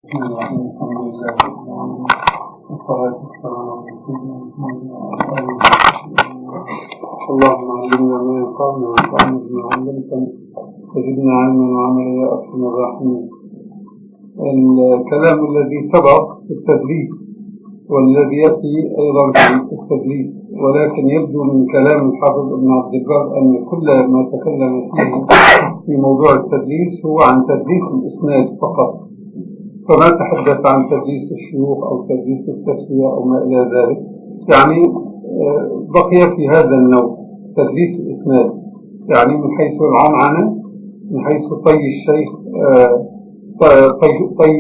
بسم الله الحمد لله والصلاة والسلام على سيدنا محمد وعلى آله وصحبه. اللهم علمنا ما ينفعنا وانفعنا بما علمتنا وزدنا علما وعملا يا أكرم الراحمين. الكلام الذي سبق في التدريس والذي يأتي أيضا في التدريس، ولكن يبدو من كلام الحافظ ابن عبد البر أن كل ما تكلم فيه في موضوع التدريس هو عن تدريس الإسناد فقط، فما تحدث عن تدريس الشيوخ أو تدريس التسوية أو ما إلى ذلك. يعني بقي في هذا النوع تدريس الإسناد، يعني من حيث العنعنة، من حيث طي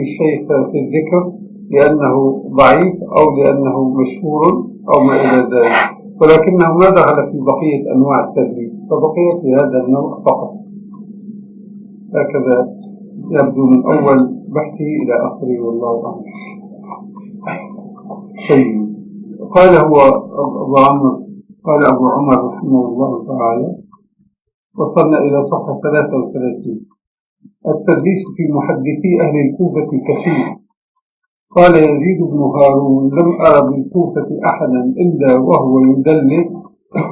الشيخ في الذكر لأنه ضعيف أو لأنه مشهور أو ما إلى ذلك، ولكنه ما دخل في بقية أنواع التدريس، فبقي في هذا النوع فقط. هكذا يبدو من أول بحثه إلى آخره، والله أعلم. قال أبو عمر رحمه الله تعالى، وصلنا إلى صفحة 33. التدريس في محدثي أهل الكوفة كثير. قال يزيد بن هارون: لم أرى بالكوفة أحدا إلا وهو يدلس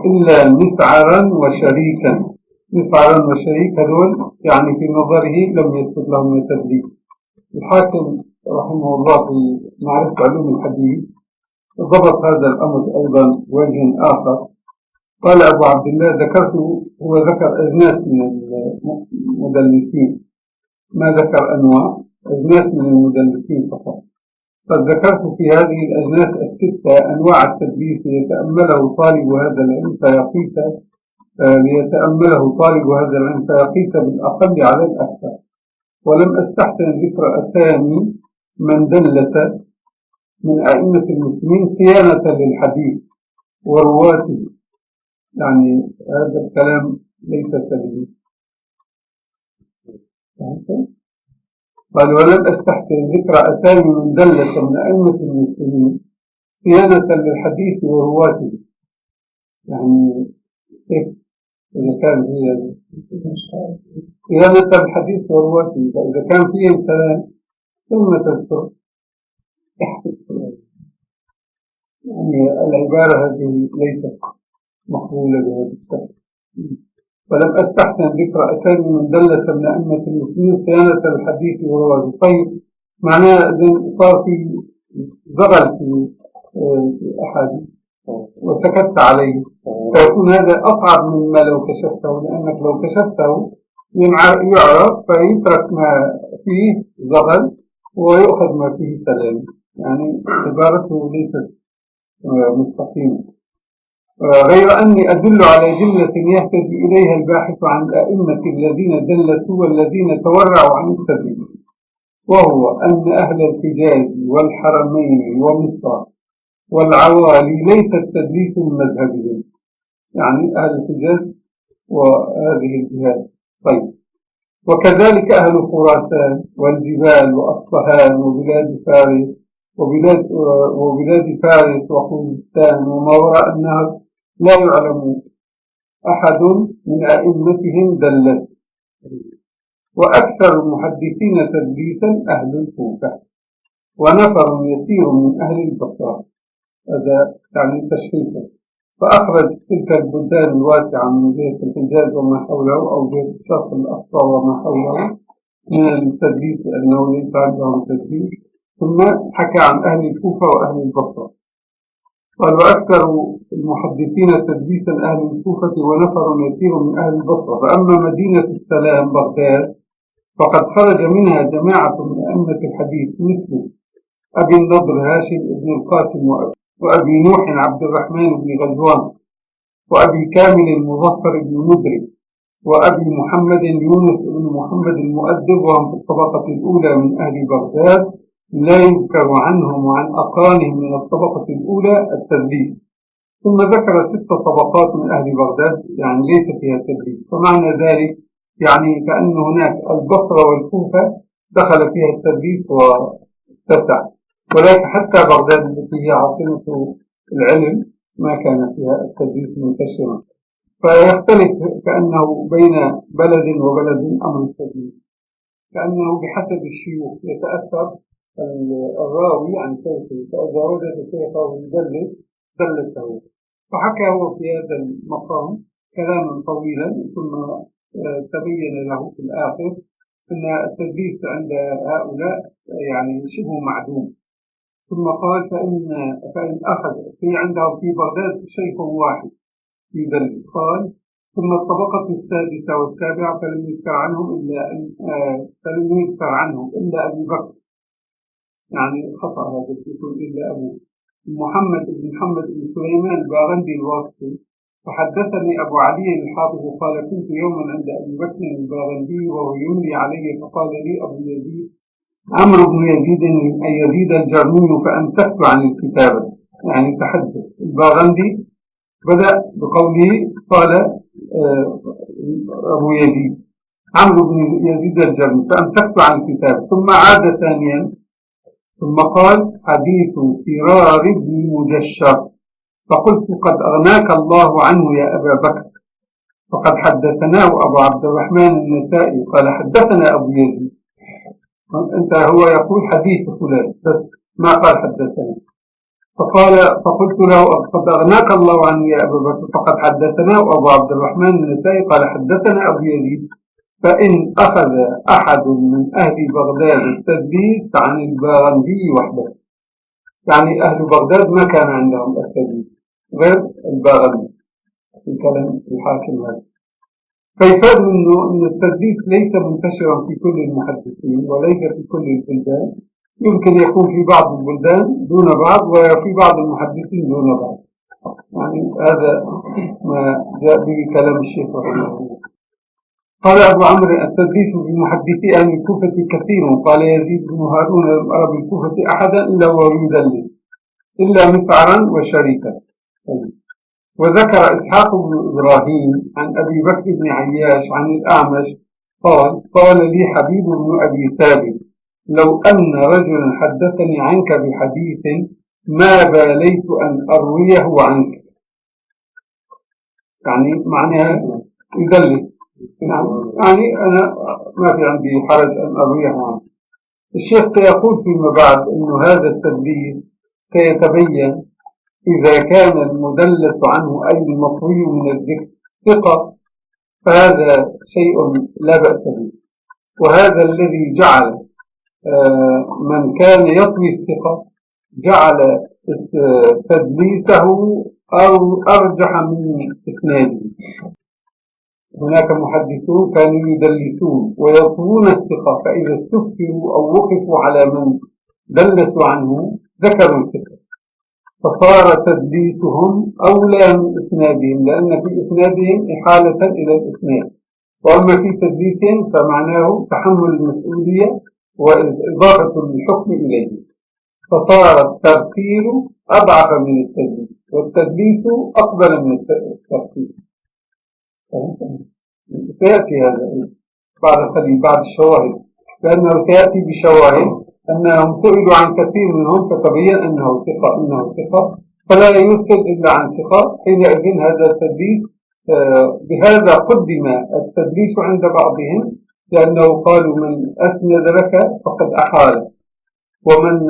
إلا مسعرا وشريكا. مسعرا وشريك هذول يعني في نظره لم يثبت لهم التدريس. الحاكم رحمه الله في معرفة علوم الحديث ضبط هذا الأمر أيضا بوجه آخر. قال أبو عبد الله: هو ذكر أجناس من المدلسين، ما ذكر أنواع، أجناس من المدلسين فقط. قد ذكرت في هذه الأجناس الستة أنواع التدليس ليتأمله طالب هذا العلم فيقيس بالأقل على الأكثر، ولم أستحسن ذكر أسامي من دلس من أئمة المسلمين صيانة للحديث ورواته. يعني هذا الكلام ليس سليم. قال: ولم أستحسن ذكر أسامي من دلس من أئمة المسلمين صيانة للحديث ورواته. يعني كيف إذا كان هي صيانة الحديث ورواته، إذا كان فيه كلام ثم تذكر. يعني العبارة هذه ليست مقبولة بهذا الشكل. ولم أستحسن ذكر أسامي من دلس من أئمة المسلمين صيانة الحديث ورواته. طيب، معناه إذن صار في زغل في أحاديث وسكت عليه، فيكون هذا أصعب مما لو كشفته، لأنك لو كشفته يعرف فيترك ما فيه زغل ويؤخذ ما فيه سلام. يعني عبارته ليست مستقيمة. غير أني أدل على جملة يهتدي إليها الباحث عن الأئمة الذين دلسوا والذين تورعوا عن التدليس، وهو أن أهل الحجاز والحرمين ومصر والعوالي ليس التدليس من مذهبهم، يعني أهل الحجاز وهذه الجهات. طيب، وكذلك أهل خراسان والجبال وأصفهان وبلاد فارس وخوزستان وما وراء النهر لا يعلم أحد من أئمتهم دلس. وأكثر المحدثين تدليسا أهل الكوفة ونفر يسير من أهل البصرة. هذا يعني تشخيصه. فأخرج تلك البلدان الواسعة من جهة الحجاز وما حوله أو جهة الشرق الأقصى وما حوله من التدليس أنه ليس عندهم تدليس، ثم حكى عن أهل الكوفة وأهل البصرة. قال: وأكثر المحدثين تدليسا أهل الكوفة ونفر يسير من أهل البصرة. فأما مدينة السلام بغداد فقد خرج منها جماعة من أئمة الحديث مثل أبي النضر هاشم بن القاسم وأبي نوح عبد الرحمن بن غزوان وأبي كامل المظفر بن مدرك وأبي محمد يونس بن محمد المؤدب، وهم في الطبقة الأولى من أهل بغداد، لا يذكر عنهم وعن أقرانهم من الطبقة الأولى التدليس. ثم ذكر 6 طبقات من أهل بغداد يعني ليس فيها تدليس. فمعنى ذلك يعني كأن هناك البصرة والكوفة دخل فيها التدليس واتسع، ولكن حتى بغداد التي هي عاصمة العلم ما كان فيها التدليس منتشرا. فيختلف كأنه بين بلد وبلد أمر التدليس، كأنه بحسب الشيوخ يتأثر الراوي عن شيخه، فإذا وجد شيخه يدلس دلسه. فحكى هو في هذا المقام كلاما طويلا، ثم تبين له في الآخر أن التدليس عند هؤلاء يعني شبه معدوم. ثم قال فإن أخذ في عندهم في بغداد شيخ واحد يدلس. قال ثم الطبقة السادسة والسابعة فلم يذكر عنهم إلا أبي بكر، يعني خطأ هذا يكون إلا أبو محمد بن سليمان الباغندي الواسطي. فحدثني أبو علي الحافظ قال كنت يوما عند أبي بكر الباغندي وهو يملي علي، فقال لي أبو يزيد عمرو بن يزيد الجرمي، فأمسكت عن الكتابة. يعني تحدث الباغندي بدأ بقوله قال أبو يزيد عمرو بن يزيد الجرمي، فأمسكت عن الكتابة. ثم عاد ثانيا ثم قال حديث سرار بن مجشر، فقلت قد أغناك الله عنه يا أبا بكر، فقد حدثناه أبو عبد الرحمن النسائي قال حدثنا أبو يزيد. أنت هو يقول حديث فلان بس ما قال حدثنا. فقلت له قد أغناك الله عنه يا أبا بكر، فقد حدثناه أبو عبد الرحمن النسائي قال حدثنا أبو يزيد. فإن أخذ أحد من أهل بغداد التدليس عن الباغندي وحده، يعني أهل بغداد ما كان عندهم التدليس غير الباغندي في كلام الحاكم هذا. فيفاد منه أن التدليس ليس منتشرا في كل المحدثين وليس في كل البلدان، يمكن يكون في بعض البلدان دون بعض وفي بعض المحدثين دون بعض. يعني هذا ما جاء به كلام الشيخ رحمه الله. قال أبو عمرو التدليس في محدثي أهل الكوفة كثير. قال يزيد بن هارون لم أرى بالكوفة أحدا إلا وهو يدلس إلا مسعرا وشريكا. وذكر إسحاق بن إبراهيم عن أبي بكر بن عياش عن الأعمش قال لي حبيب بن أبي ثابت لو أن رجلا حدثني عنك بحديث ما باليت أن أرويه عنك. يعني معناها يدلس، يعني أنا ما في عندي حرج أن أرويه عنك. الشيخ سيقول فيما بعد أن هذا التدليس سيتبين إذا كان المدلس عنه أي المطوي من الذكر ثقة، فهذا شيء لا بأس به. وهذا الذي جعل من كان يطوي الثقة جعل تدليسه أو أرجح من إسناده. هناك محدثون كانوا يدلسون ويطوون الثقة، فإذا استفسروا أو وقفوا على من دلسوا عنه ذكروا الثقة، فصار تدليسهم أولى من إسنادهم، لأن في إسنادهم إحالة إلى الإسناد، وأما في تدليسهم فمعناه تحمل المسؤولية وإضافة الحكم إليه، فصار الترسيل أضعف من التدليس والتدليس أقبل من الترسيل. سيأتي هذا بعد الشواهد، لأنه سيأتي بشواهد أنهم سئلوا عن كثير منهم فتبين أنه ثقة فلا يرسل إلا عن ثقة. حينئذ هذا التدليس بهذا قدم التدليس عند بعضهم، لأنه قالوا من أسند لك فقد أحال، ومن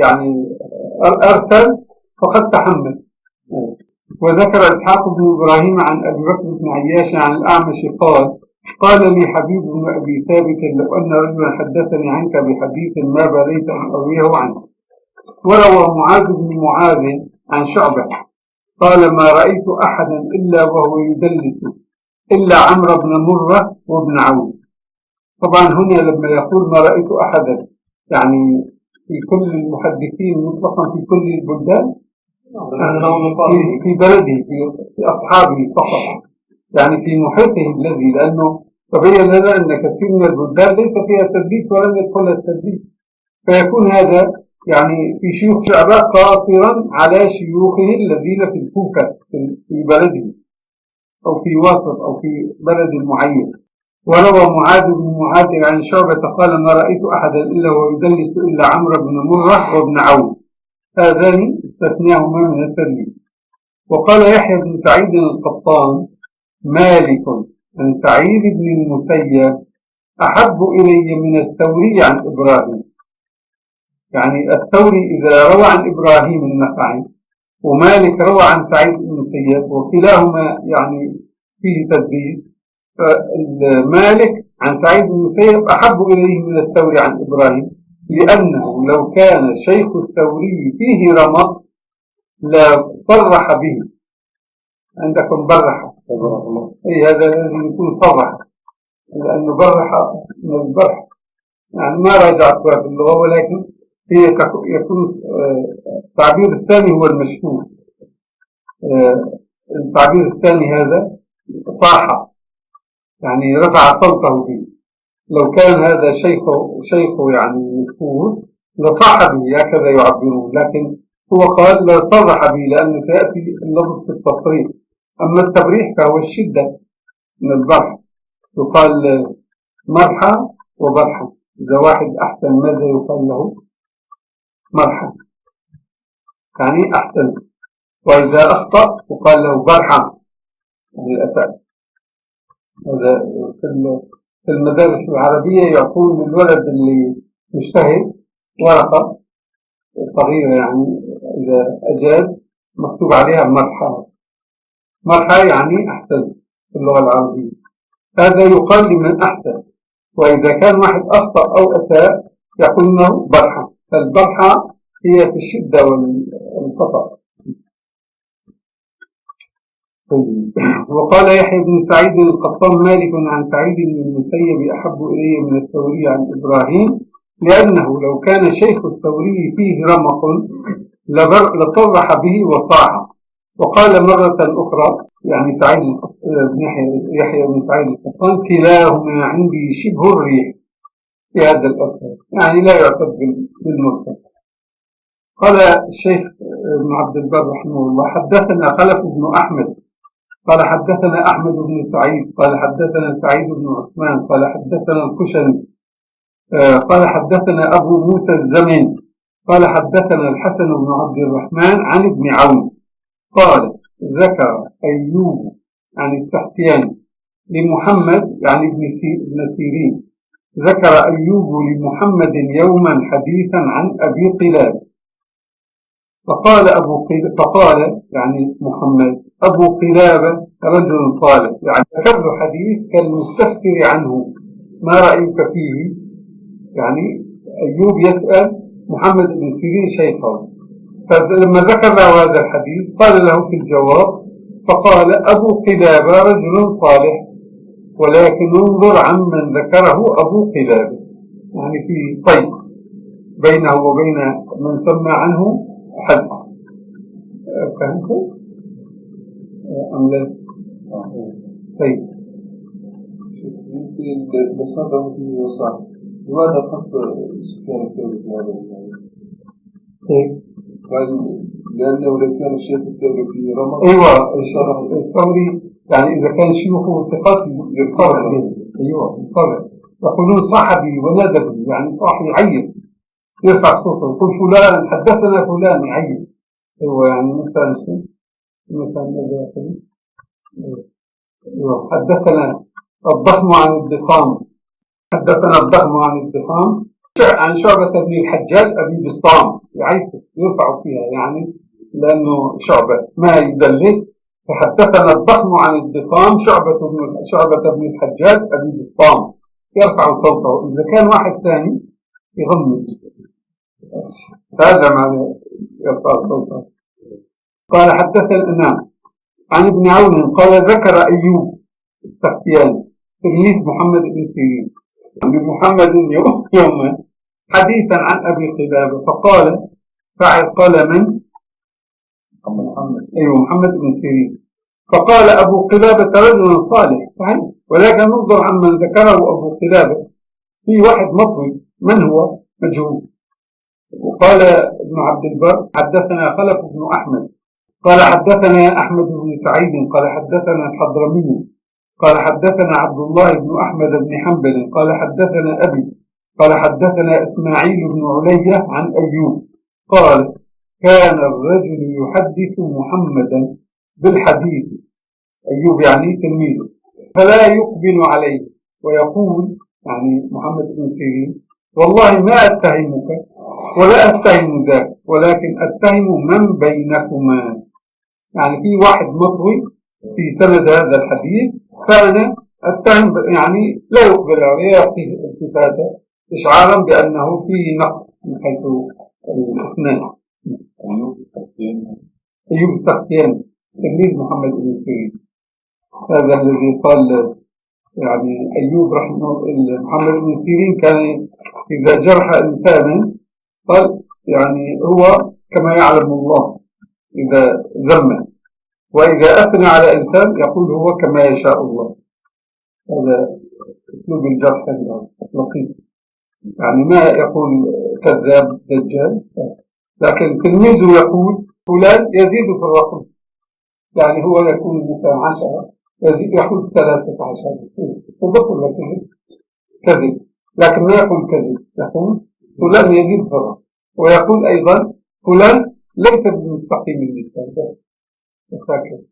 يعني أرسل فقد تحمل. وذكر إسحاق بن إبراهيم عن أبي بكر بن عياش عن الأعمش قال لي حبيب بن أبي ثابت لو أن رجلا حدثني عنك بحديث ما باليت أن أرويه عنه. وروى معاذ بن معاذ عن شعبة قال ما رأيت أحدا إلا وهو يدلس إلا عمرو بن مرة وابن عون. طبعا هنا لما يقول ما رأيت أحدا يعني في كل المحدثين مطلقا في كل البلدان، في بلده في أصحابه فقط، يعني في محيطه الذي، لأنه تبين لنا أن كثير من البلدان ليس فيها تدليس ولم يدخلها التدليس، فيكون هذا يعني في شيوخ شعبة قاصرا على شيوخه الذين في الكوفة في بلده أو في واسط أو في بلد معين. وروى معاذ بن معاذ عن شعبة قال ما رأيت أحدا إلا هو يدلس إلا عمرو بن مرة وابن عون، هذان استثناهما من التدليس. وقال يحيى بن سعيد القطان مالك عن سعيد بن المسيب أحب إلي من الثوري عن إبراهيم. يعني الثوري إذا روى عن إبراهيم النخعي ومالك روى عن سعيد بن المسيب وكلاهما يعني فيه تدليس، فالمالك عن سعيد بن المسيب أحب إليه من الثوري عن إبراهيم، لأنه لو كان شيخ الثوري فيه رمض لصرح به. عندكم برح، أي هذا لازم يكون صرح، لأنه برح من البرح، يعني ما راجعت في اللغة، ولكن هي يكون التعبير الثاني هو المشهور. التعبير الثاني هذا صاح، يعني رفع صوته به. لو كان هذا شيخه يعني مذكور لصاح به، هكذا يعبرون، لكن هو قال لا صرح به لأنه سيأتي اللفظ في التصريح. أما التبريح فهو الشدة من البرح، يقال مرحى وبرحى، إذا واحد أحسن ماذا يقال له؟ مرحى، يعني أحسن. وإذا أخطأ يقال له برحى، يعني أساء. هذا في المدارس العربية يعطون الولد اللي مجتهد ورقة صغيرة، يعني إذا أجاز مكتوب عليها مرحى. مرحى يعني أحسن في اللغة العربية. هذا يقال لمن أحسن. وإذا كان واحد أخطأ أو أساء يقول له برحى. فالبرحى هي في الشدة والخطأ. وقال يحيى بن سعيد القطان مالك عن سعيد بن المسيب أحب إلي من الثوري عن إبراهيم، لأنه لو كان شيخ الثوري فيه رمق لصرح به وصاح. وقال مرة أخرى يعني سعيد بن يحيى بن سعيد القطان كلاهما عندي شبه الريح في هذا الأصل، يعني لا يعتد بالمرسل. قال الشيخ ابن عبد البر رحمه الله حدثنا خلف بن أحمد قال حدثنا أحمد بن سعيد قال حدثنا سعيد بن عثمان قال حدثنا الكشني قال حدثنا أبو موسى الزمن قال حدثنا الحسن بن عبد الرحمن عن ابن عون قال ذكر أيوب عن السختياني لمحمد يعني ابن سيرين، ذكر أيوب لمحمد يوما حديثا عن أبي قلاب، فقال يعني محمد أبو قلابة رجل صالح، يعني ذكر له حديث كالمستفسر عنه ما رأيك فيه. يعني أيوب يسأل محمد بن سيرين شيخه، فلما ذكر له هذا الحديث قال له في الجواب، فقال أبو قلابة رجل صالح، ولكن انظر عمن ذكره أبو قلابة، يعني في طيب بينه وبين من سمى عنه حسن. فهمتوا أم لا؟ طيب بالنسبة للمصادر في وصح، لماذا خص سفيان الثوري في هذا الموضوع؟ قال لأنه لو كان الشيخ الثوري في رمضان أيوة الثوري يعني إذا كان شيوخه ثقات يصرح به. أيوة يصرح، يقولون صاحبي ونادبي، يعني صاحي يعين يرفع صوته يقول فلان حدثنا فلان يعين. أيوة يعني مثلا شيء مثلا ماذا يقول؟ أيوة حدثنا الضخم عن الضخام، حدثنا الضخم عن الضخام عن شعبة بن الحجاج أبي بسطام، يعيث يرفع فيها يعني لأنه شعبة ما يدلس. فحدثنا الضخم عن الضخام شعبة بن الحجاج أبي بسطام، يرفع صوته. إذا كان واحد ثاني يغمض، هذا معنى يرفع صوته. قال حدثنا نعم عن ابن عون قال ذكر أيوب السختياني تلميذ محمد بن سيرين بمحمد يوما حديثا عن أبي قلابة، فقال فاعل قال من؟ محمد. أيوه محمد بن سيرين. فقال أبو قلابة رجل صالح صحيح، ولكن ننظر عمن ذكره أبو قلابة، في واحد مطوي من هو مجهول. وقال ابن عبد البر حدثنا خلف بن أحمد قال حدثنا أحمد بن سعيد قال حدثنا الحضرمي قال حدثنا عبد الله بن أحمد بن حنبل قال حدثنا أبي قال حدثنا إسماعيل بن علية عن أيوب قال كان الرجل يحدث محمدا بالحديث، أيوب يعني تلميذه، فلا يقبل عليه ويقول يعني محمد بن سيرين والله ما أتهمك ولا أتهم ذاك، ولكن أتهم من بينكما. يعني في واحد مطوي في سند هذا الحديث، فأنا أتهم يعني لا يقبل عليه، يعطيه التفاتة إشعارا بأنه فيه نقص من حيث الإسناد. أيوب السختياني تلميذ محمد بن سيرين، هذا الذي قال يعني أيوب رحمه محمد بن سيرين كان إذا جرح إنسانا قال يعني هو كما يعلم الله إذا ذم، وإذا أثنى على إنسان يقول هو كما يشاء الله. هذا أسلوب الجرح اللطيف، يعني ما يقول كذاب دجال، لكن تلميذه يقول فلان يزيد في الرقم، يعني هو يكون مثلا 10 يقول 13 صدق ولا كذب، لكن ما يقول كذب، يقول فلان يزيد في الرقم، ويقول أيضا فلان ليس بمستقيم اللسان بس هكذا،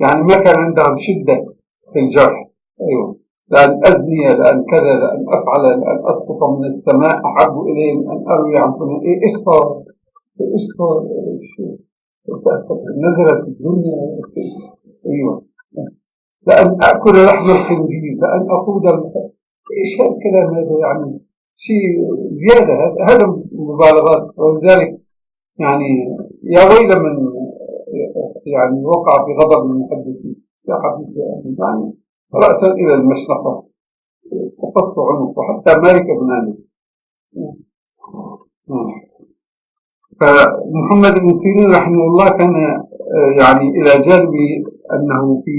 يعني ما كان عندهم شدة في الجرح. أيوه، لأن أزني، لأن كذا، لأن أفعل، لأن أسقط من السماء أحب إلي من أن أروي عن فلان. إيش صار؟ إيش صار؟ نزلت الدنيا. أيوه، لأن أكل لحم الخنزير، لأن أقود إيش هالكلام هذا؟ يعني شيء زيادة، هذا مبالغات. ولذلك يعني يا ويل من يعني وقع في غضب المحدثين يا حديث يعني رأسا إلى المشنقة وقص عنقه حتى مالك بن أنس. فمحمد بن سيرين رحمه الله كان يعني إلى جانب أنه في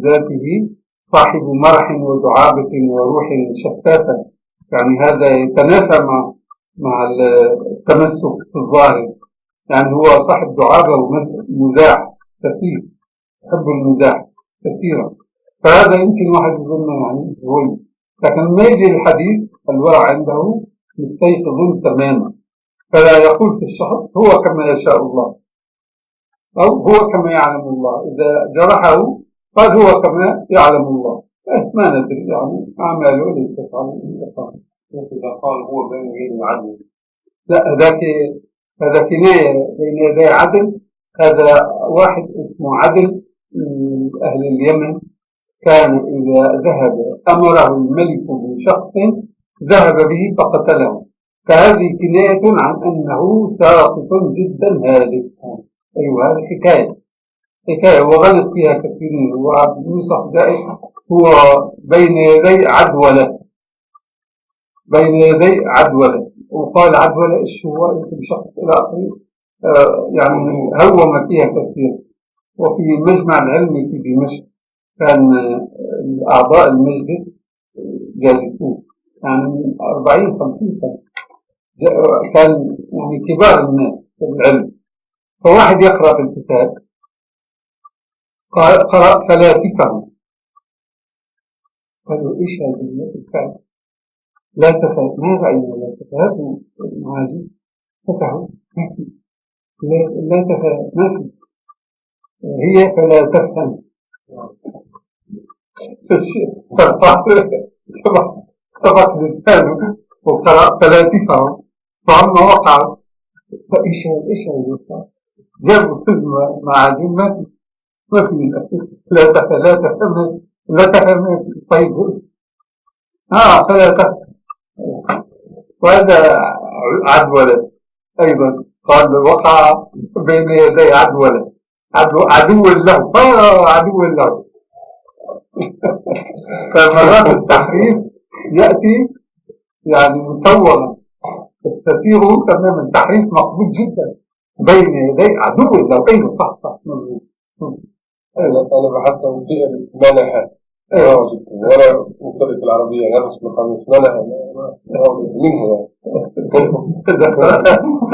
ذاته صاحب مرح ودعابة وروح شفافة، يعني هذا يتنافى مع التمسك في الظاهر، يعني هو صاحب دعابة ومزاح كثير، يحب المزاح كثيرا، فهذا يمكن واحد يظن يعني هو، لكن لما يجي الحديث الورع عنده مستيقظ تماما، فلا يقول في الشخص هو كما يشاء الله أو هو كما يعلم الله. إذا جرحه قال هو كما يعلم الله، ما ندري يعني أعماله ليست على الاستقامة. إذا قال هو بين يدي العدل، لا هذا كناية بين يدي عدل. هذا واحد اسمه عدل من أهل اليمن، كان إذا ذهب أمره الملك بشخص ذهب به فقتله، فهذه كناية عن أنه ساقط جدا هالك. أيوة، هذه حكاية وغلط فيها كثيرين، ويوصف ذلك هو بين يدي عدولة، وقال عدولة إيش هو اسم شخص إلى آخره، يعني هوم فيها كثير. وفي المجمع العلمي في دمشق كان أعضاء المجلس جالسون يعني من 40-50 سنة، كان يعني كبار الناس في العلم، فواحد يقرأ في الكتاب قرأ فلا تفهم، قالوا إيش هذا الكتاب؟ لا تفهم، ما رأينا لا تفهم المعاجم فتحوا ما في، لا تفهم ما في، هي فلا تفهم. سبق لسانه وقرأ فلا تفهم، فهم وقع. فإيش هذا؟ جابوا فيلم معاجم ما في لا تفهم طيب فلا تفهم. وهذا عدولة أيضا، قال وقع بين يدي عدولة عدو له عدو له. فمرات التحريف يأتي يعني مسوغا، تستسيغه تماما، تحريف مقبول جدا بين يدي عدو له. أيوه صح. أنا بحثت عن فئة منها ولا مختلف العربية نفس مخلص منها منه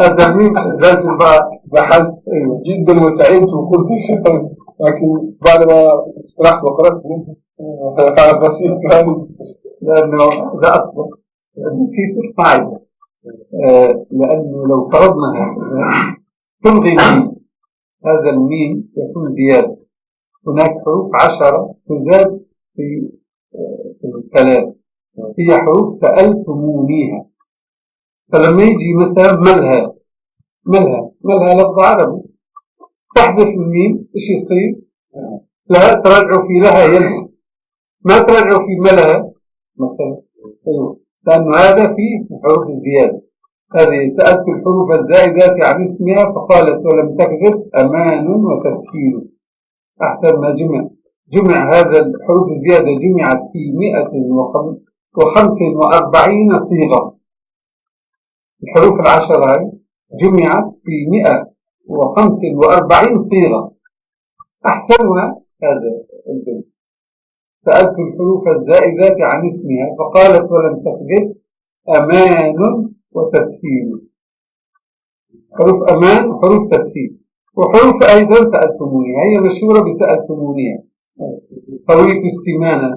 هذا مين لازم بحثت جدا وتعبت وقلت لكن بعد ما استرحت وقرأت على بسيط لأنه ده أصلا نسيت القاعدة، لأنه لو فرضنا تلغي الميم، هذا الميم يكون زيادة، هناك حروف 10 تزاد في الكلام، هي حروف سألتمونيها، فلما يجي مثلا ملها لفظ عربي، تحذف الميم إيش يصير؟ لا ترجعوا في لها يلها، ما ترجعوا في ملها مثلا. أيوه، لأنه هذا فيه حروف الزيادة. هذه سألت الحروف الزائدة عن اسمها فقالت ولم تكذب أمان وتسهيل. أحسن ما جمع هذا الحروف الزيادة جمعت في 145 صيغة. الحروف العشرة هاي جمعت في 145 صيغة، أحسنها هذا البيت. سألت الحروف الزائدة عن اسمها فقالت ولم تكذب أمان وتسهيل. حروف أمان وحروف تسهيل، وحروف أيضا سألتموني، هي مشهورة بسألتمونيها. هويت السمانة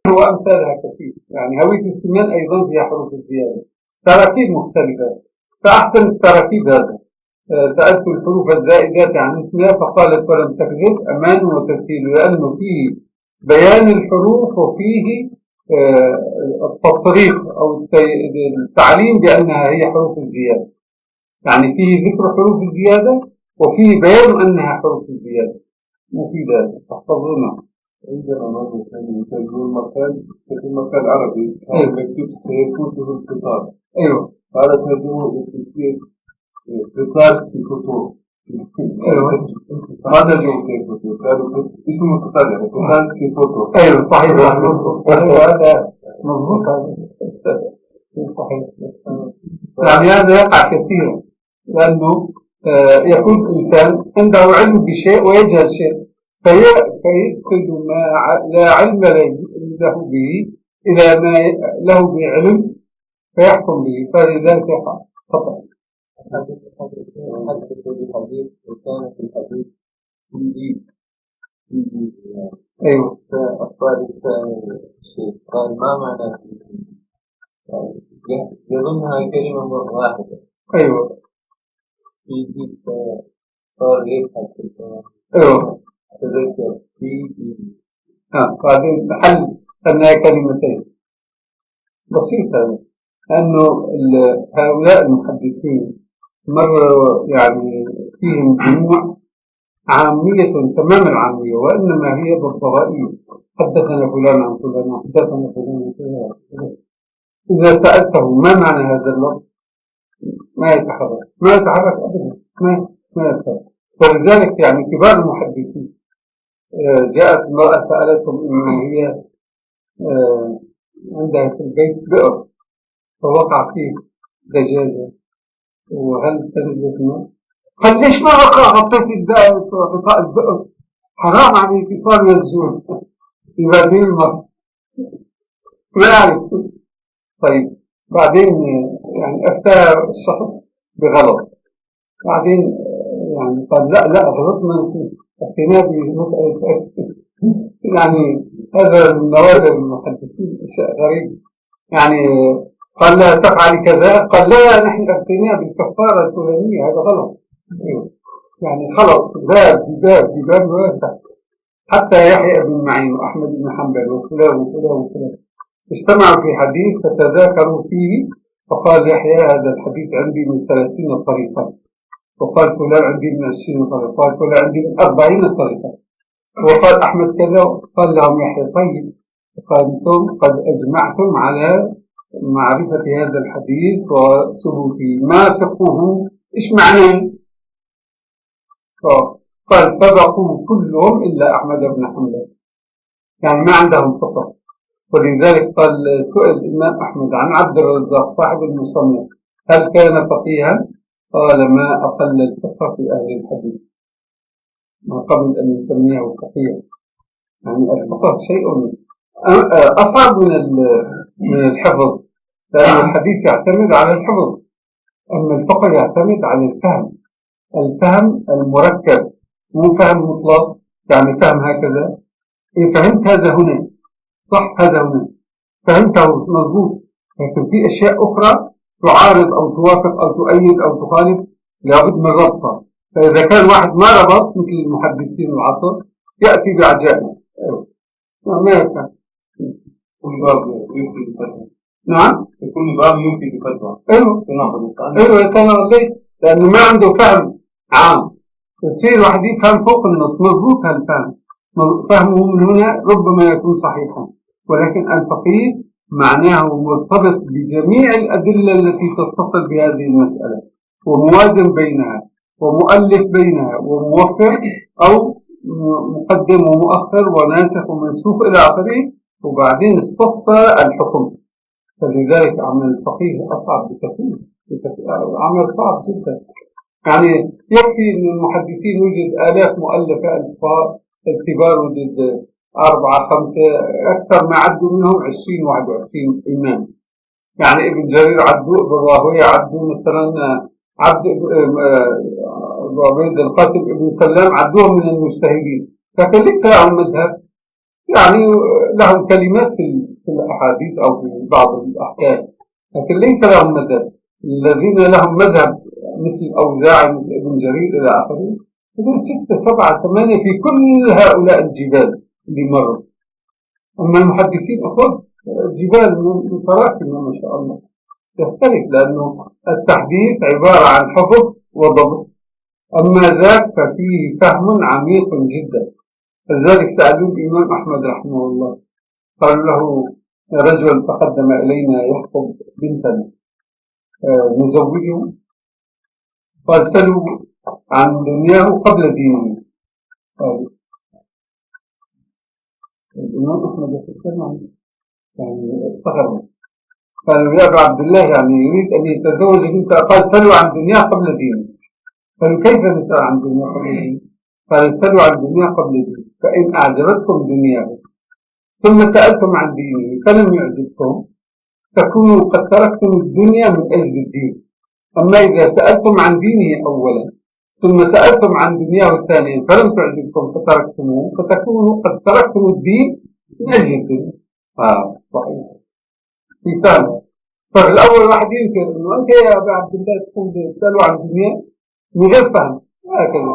وأمثالها كثير، يعني هويت السمان أيضا فيها حروف الزيادة، تراكيب مختلفة، فأحسن التراكيب هذا. سألت الحروف الزائدة عن اسمها فقالت ولم تكذب أمان وتسهيل، لأنه فيه بيان الحروف وفيه التطريق أو التعليم بأنها هي حروف الزيادة، يعني فيه ذكر حروف الزيادة وفيه بيان أنها حروف الزيادة. مفيد هذا، تحفظونه. عندنا مرة ثانية يقول مكان في مكان عربي مكتوب سيفوته القطار. أيوه. هذا ترجمه قطار سيفوته. أيوه. ما ترجمه سيفوته، قالوا اسمه قطار يعني قطار سيفوته. أيوه صحيح. هذا مضبوط هذا. صحيح. يعني هذا يقع كثيرا، لأنه يكون الإنسان عنده علم بشيء ويجهل شيء، فيدخل ما لا علم له به إلى ما له بعلم فيحكم به، فلذلك يقع خطأ. حدث بالحديث وكان في الحديث يجيب. أيوه. فأخبار الشيخ قال ما معنى يظنها كلمة واحدة. أيوه. يجيب صار يبحث في الكلام. أيوه. تذكر يجيب. بعدين حل أنها كلمتين بسيطة، لأنه هؤلاء المحدثين مرة يعني فيهم جموع عامية تمام العامية، وإنما هي بالضرائية، حدثنا فلان عن فلان وحدثنا فلان عن فلان. إذا سألته ما معنى هذا اللفظ ما يتحرك أبدا، ما يتحرك. ولذلك يعني كبار المحدثين جاءت امرأة سألتهم إن هي عندها في البيت بئر فوقع فيه دجاجة، وهل تنجس الماء؟ قال ليش ما غطيت غطاء البئر؟ حرام عليك صار يزجون في هذه المرة. ما أعرف. طيب بعدين يعني أفتى الشخص بغلط، بعدين يعني قال لا غلطنا أفتينا بمسألة يعني هذا من نوادر المحدثين شيء غريب. يعني قال لا تفعل كذا، قال لا نحن أفتينا بالكفارة الفلانية، هذا غلط. يعني خلط باب حتى يحيى بن معين وأحمد بن حنبل وفلان اجتمعوا في حديث فتذاكروا فيه، فقال يحيى هذا الحديث عندي من 30 طريقة، وقال فلان عندي من 20 طريقة، وقال فلان عندي من 40 طريقة، وقال أحمد كذا. قال لهم يحيى طيب، قال أنتم قد أجمعتم على معرفة هذا الحديث وثبوته، ما فقهه إيش معناه؟ قال فبقوا كلهم إلا أحمد بن حنبل، يعني ما عندهم فقه. ولذلك قال سئل الإمام أحمد عن عبد الرزاق صاحب المصنف هل كان فقيها؟ قال ما أقل الفقه في أهل الحديث، ما قبل أن يسميه فقيها. يعني الفقه شيء أصعب من الحفظ، لأن الحديث يعتمد على الحفظ، أما الفقه يعتمد على الفهم المركب، مو فهم مطلق، يعني فهم هكذا إن فهمت هذا هنا صح، هذا هنا فهمته مضبوط، لكن في أشياء أخرى تعارض أو توافق أو تؤيد أو تخالف، لابد من ربطها. فإذا كان واحد ما ربط مثل المحدثين العصر يأتي بعجائب. ما يفهم. نعم كل باب يمكن بفتوى. ايوه يتناقض ليش؟ لأنه ما عنده فهم عام. يصير واحد يفهم فوق النص، مضبوط هالفهم، فهمه من هنا ربما يكون صحيحا، ولكن الفقيه معناه مرتبط بجميع الأدلة التي تتصل بهذه المسألة، وموازن بينها، ومؤلف بينها، وموفر أو مقدم ومؤخر وناسخ ومنسوخ إلى آخره، وبعدين استصفى الحكم. فلذلك عمل الفقيه أصعب بكثير، عمل صعب جدا. يعني يكفي أن المحدثين وجد آلاف مؤلفة، الكبار وجد 4 5، أكثر ما عدوا منهم 20 21 إمام. يعني ابن جرير عدوا، ابن راهويه عدوا، مثلا عبد عبيد القاسم ابن سلام عدوهم من المجتهدين، لكن ليس لهم مذهب. يعني لهم كلمات في الأحاديث أو في بعض الأحكام، لكن ليس لهم مذهب. الذين لهم مذهب مثل الأوزاعي مثل ابن جرير إلى آخره، هذول 6 7 8 في كل هؤلاء الجبال اللي مروا. أما المحدثين أخذ جبال متراكمة ما شاء الله، يختلف، لأنه التحديث عبارة عن حفظ وضبط، أما ذاك ففيه فهم عميق جدا. لذلك سألوا الإمام أحمد رحمه الله، قال له رجل تقدم إلينا يخطب بنتا نزوجه، قال سلوا عن دنياه قبل دينه. قال الإمام أحمد يتسمع يعني استغرب، قالوا يا أبا عبد الله يعني يريد أن يتزوج بنت، قال سلوا عن دنياه قبل دينه. قالوا كيف نسأل عن دنياه قبل دينه؟ قال سلوا عن دنياه قبل دينه، فإن أعجبتكم دنياه ثم سألتم عن دينه فلم يعجبكم تكونوا قد تركتم الدنيا من أجل الدين. أما إذا سألتم عن دينه أولا ثم سألتم عن دنياه ثانيا فلم تعجبكم فتركتموه، فتكونوا قد تركتم الدين من أجل الدنيا. صحيح في فهم. ففي الأول واحد ينكر إنه أنت يا أبا عبد الله تكون تسألوا عن الدنيا من غير فهم، هكذا.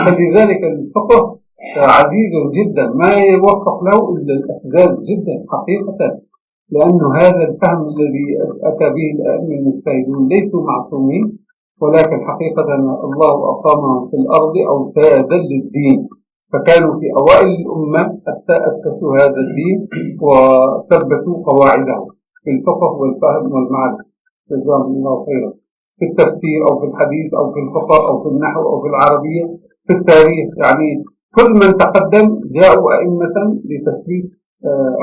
فلذلك الفقه عزيز جدا، ما يوفق له إلا الإحزاز جدا حقيقة، لأنه هذا الفهم الذي أتى به الأئمة المجتهدون ليسوا معصومين، ولكن حقيقة الله أقامهم في الأرض أوتادا للدين، فكانوا في أوائل الأمة حتى أسسوا هذا الدين وثبتوا قواعده في الفقه والفهم والمعرفة. جزاهم الله خيرا، في التفسير أو في الحديث أو في الفقه أو في النحو أو في العربية، في التاريخ. يعني كل من تقدم جاءوا أئمة لتثبيت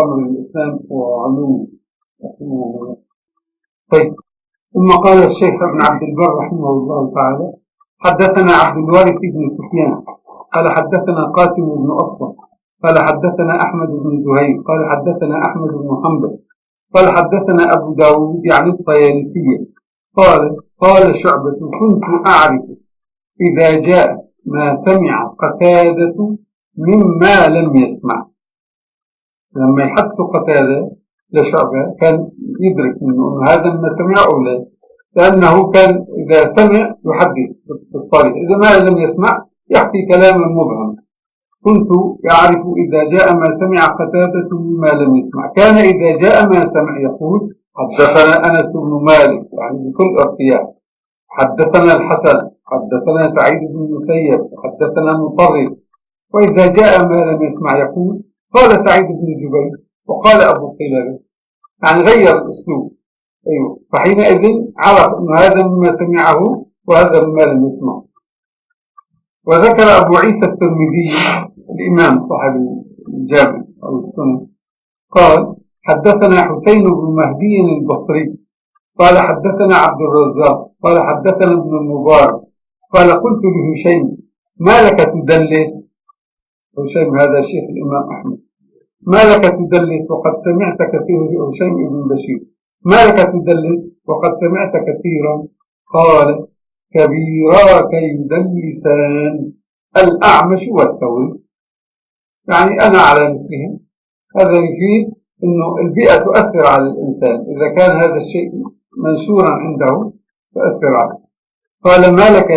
أمر الإسلام وعلومه. طيب، ثم قال الشيخ ابن عبد البر رحمه الله تعالى: حدثنا عبد الوارث بن سفيان قال حدثنا قاسم بن أصبر قال حدثنا أحمد بن زهير قال حدثنا أحمد بن حنبل قال حدثنا أبو داود يعني الطيالسية قال شعبة: كنت أعرف إذا جاء ما سمع قتادة مما لم يسمع. لما يحدث قتادة لشعبة كان يدرك أنه هذا ما سمع أو لا، لأنه كان إذا سمع يحدث بالصريح، إذا ما لم يسمع يحكي كلاما مبهم. كنت أعرف إذا جاء ما سمع قتادة مما لم يسمع. كان إذا جاء ما سمع يقول: حدثنا أنس بن مالك، يعني بكل ارتياح، حدثنا الحسن، حدثنا سعيد بن المسيب، حدثنا مطرف. وإذا جاء ما لم يسمع يقول: قال سعيد بن جبير وقال أبو قلابة، يعني غير الأسلوب. أيوه، فحينئذ عرف أن هذا مما سمعه وهذا مما لم يسمعه. وذكر أبو عيسى الترمذي الإمام صاحب الجامع أو السند قال: حدثنا حسين بن مهدي البصري قال حدثنا عبد الرزاق قال حدثنا ابن المبارك قال: قلت لهشيم: ما لك تدلس؟ هشيم هذا شيخ الإمام أحمد. ما لك تدلس وقد سمعت كثيرا؟ هشيم بن بشير: ما لك تدلس وقد سمعت كثيرا؟ قال: كبيراك يدلسان، الأعمش والثوري. يعني أنا على مثلهم. هذا يفيد أنه البيئة تؤثر على الإنسان، إذا كان هذا الشيء منشورا عنده تؤثر عليه. قال: ما لك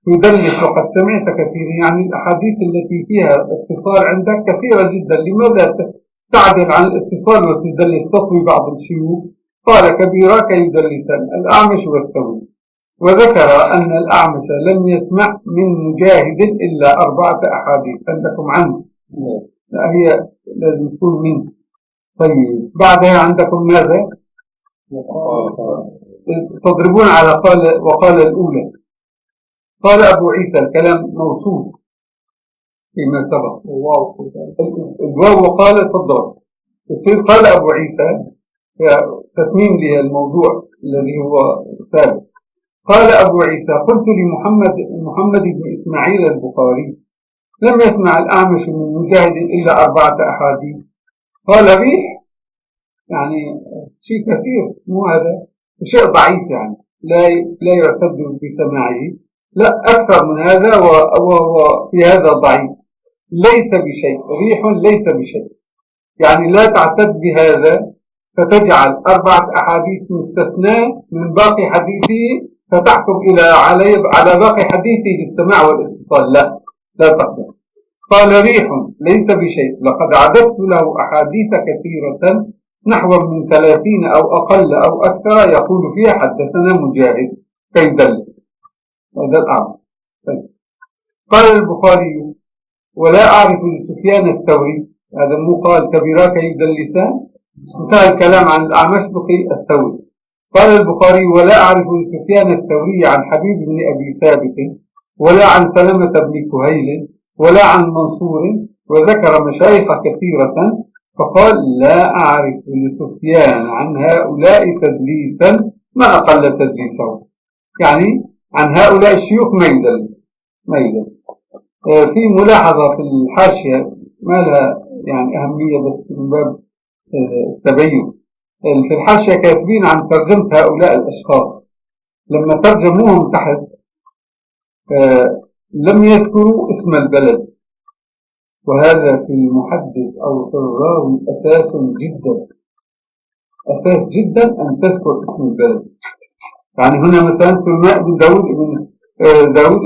تدلس وقد سمعت كثيرا، يعني الأحاديث التي فيها اتصال عندك كثيرة جدا، لماذا تعدل عن الاتصال وتدلس، تطوي بعض الشيوخ قال كبيراك يدلسان الأعمش والثوري، وذكر أن الأعمش لم يسمع من مجاهد إلا 4 أحاديث. عندكم عنه؟ لا، هي لازم تكون منه. طيب بعدها عندكم ماذا؟ تضربون على قال وقال الأولى. قال أبو عيسى الكلام موصول فيما سبق، الواو وقال تفضل يصير قال أبو عيسى تتميم للموضوع الذي هو سابق. قال أبو عيسى قلت لمحمد بن إسماعيل البخاري لم يسمع الأعمش من مجاهد إلا 4 أحاديث. قال ريح، يعني شيء كثير، مو هذا شيء ضعيف، يعني لا يعتد بسماعه، لا أكثر من هذا، وهو في هذا ضعيف، ليس بشيء، ريح ليس بشيء، يعني لا تعتد بهذا فتجعل 4 أحاديث مستثناة من باقي حديثه فتحكم على باقي حديثه بالسماع والاتصال، لا تقبل. قال ريح ليس بشيء، لقد عددت له أحاديث كثيرة نحو من 30 أو أقل أو أكثر يقول فيها حدثنا مجاهد كيدلس. هذا الأعمى. قال البخاري ولا أعرف لسفيان الثوري، هذا مو قال كبيراك يدلسان، انتهى الكلام عن الأعمش بقي الثوري. قال البخاري ولا أعرف لسفيان الثوري عن حبيب بن أبي ثابت ولا عن سلمة بن كهيل ولا عن منصور، وذكر مشايخ كثيرة، فقال لا أعرف لسفيان عن هؤلاء تدليسا ما أقل تدليسه، يعني عن هؤلاء الشيوخ ميدا. في ملاحظة في الحاشية ما لها يعني أهمية، بس من باب التبين. في الحاشية كاتبين عن ترجمة هؤلاء الأشخاص، لما ترجموهم تحت لم يذكروا اسم البلد، وهذا في المحدث أو في الراوي أساس جدا أن تذكر اسم البلد. يعني هنا مثلا سلماء بن داود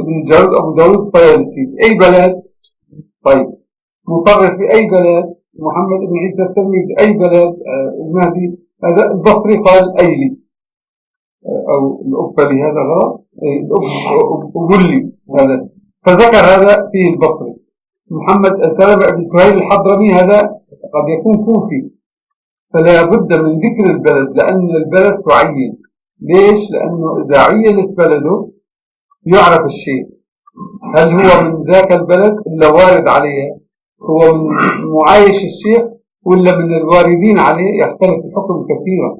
بن جارود أبو داود الطيالسي أي بلد؟ طيب مطرف في أي بلد؟ محمد بن عيسى الترمذي أي بلد؟ المهدي هذا البصري قال أيلي أو الأبلي، هذا غلط، الأبلي هذا، فذكر هذا فيه البصري. محمد سلمة بن سهيل الحضرمي هذا قد يكون كوفي، فلا بد من ذكر البلد لأن البلد تعين. ليش؟ لأنه إذا عينت بلده يعرف الشيء، هل هو من ذاك البلد إلا وارد عليه، هو من معايش الشيخ ولا من الواردين عليه، يختلف الحكم كثيرا.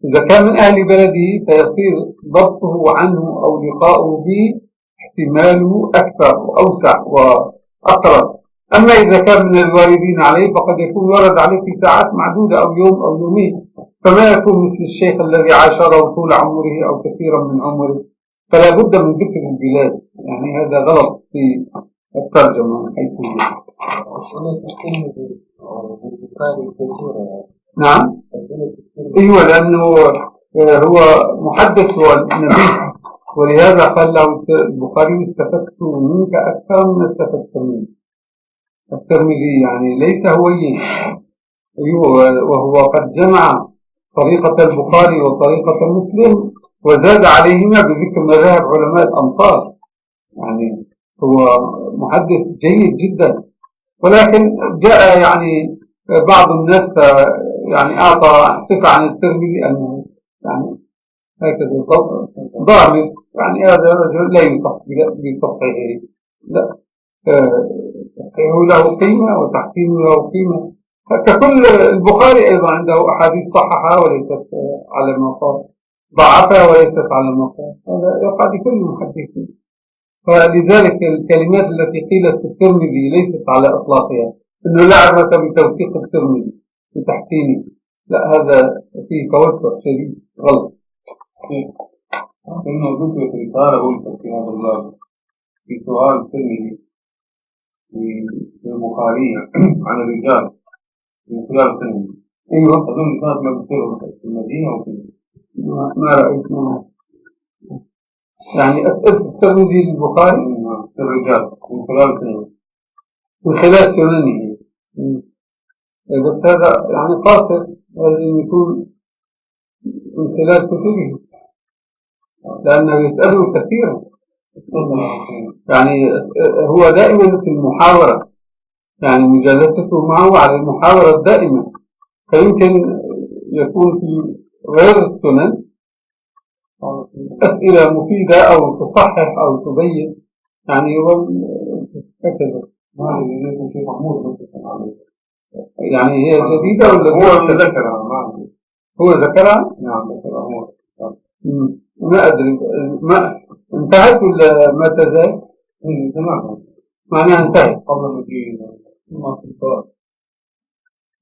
إذا كان من أهل بلده فيصير ضبطه عنه أو لقاؤه به احتماله أكثر وأوسع وأقرب. أما إذا كان من الواردين عليه فقد يكون ورد عليه في ساعات معدودة أو يوم أو يومين، فما يكون مثل الشيخ الذي عاشره طول عمره أو كثيرا من عمره، فلا بد من ذكر البلاد. يعني هذا غلط في الترجمة من حيث نعم. ايوه، لانه هو محدث ونبي، ولهذا قال له البخاري استفدت منك اكثر من استفدت منك. الترمذي يعني ليس هويا، ايوه، وهو قد جمع طريقة البخاري وطريقة مسلم وزاد عليهما بذكر مذاهب علماء الامصار، يعني هو محدث جيد جدا. ولكن جاء يعني بعض الناس يعني أعطى صفة عن الترمذي أنه يعني هكذا ضامن، يعني هذا الرجل لا يصح بتصحيحه، لا، تصحيحه له قيمة وتحسينه له قيمة. ككل البخاري أيضا عنده أحاديث صححها وليست على ما قال، ضعفها وليست على ما قال، هذا يقع لكل المحدثين. فلذلك الكلمات التي قيلت في الترمذي ليست على إطلاقها، إنه لا عبرة بتوثيق الترمذي بتحسينه، لا، هذا فيه توسع شديد غلط. إنه ذكرت رسالة قلت في هذا الباب في سؤال الترمذي في البخاري عن الرجال من خلال الترمذي. أيوه، أظن كانت مذكورة في المدينة أو في ما رأيت يعني أسئلة الترمذي للبخاري الرجال من خلال الترمذي من خلال سننه، بس هذا يعني قاصر، لازم يكون من خلال كتبه، لأنه يسأله كثيرا. يعني هو دائما في المحاورة، يعني مجالسته معه على المحاورة الدائمة. فيمكن يكون في غير السنن أسئلة مفيدة أو تصحح أو تبين، يعني هو هكذا. يعني هي جديدة ولا هو ذكرها؟ هو ذكرها؟ نعم ذكرها. ما أدري، ما انتهت ولا ما تزال؟ تمام. معناها انتهت قبل ما تجي ما في الفرق.